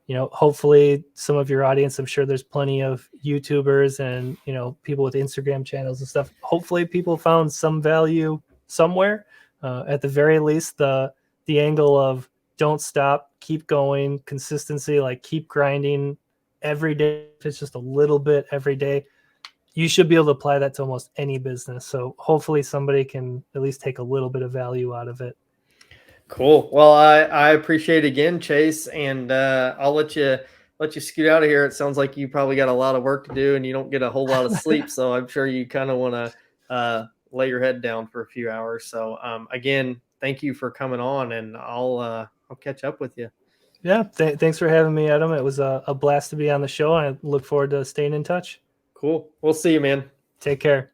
you know, hopefully some of your audience, I'm sure there's plenty of YouTubers and, you know, people with Instagram channels and stuff. Hopefully people found some value somewhere. At the very least, the angle of don't stop, keep going, consistency, like keep grinding every day. If it's just a little bit every day, you should be able to apply that to almost any business. So hopefully somebody can at least take a little bit of value out of it.
Cool. Well, I appreciate it again, Chase, and I'll let you scoot out of here. It sounds like you probably got a lot of work to do, and you don't get a whole lot of sleep. So I'm sure you kind of want to lay your head down for a few hours. So again, thank you for coming on, and I'll catch up with you.
Yeah, thanks for having me, Adam. It was a blast to be on the show. I look forward to staying in touch.
Cool. We'll see you, man.
Take care.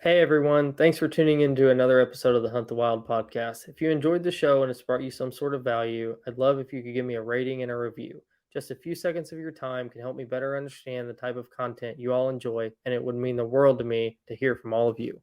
Hey everyone, thanks for tuning in to another episode of the Hunt the Wild podcast. If you enjoyed the show and it's brought you some sort of value, I'd love if you could give me a rating and a review. Just a few seconds of your time can help me better understand the type of content you all enjoy, and it would mean the world to me to hear from all of you.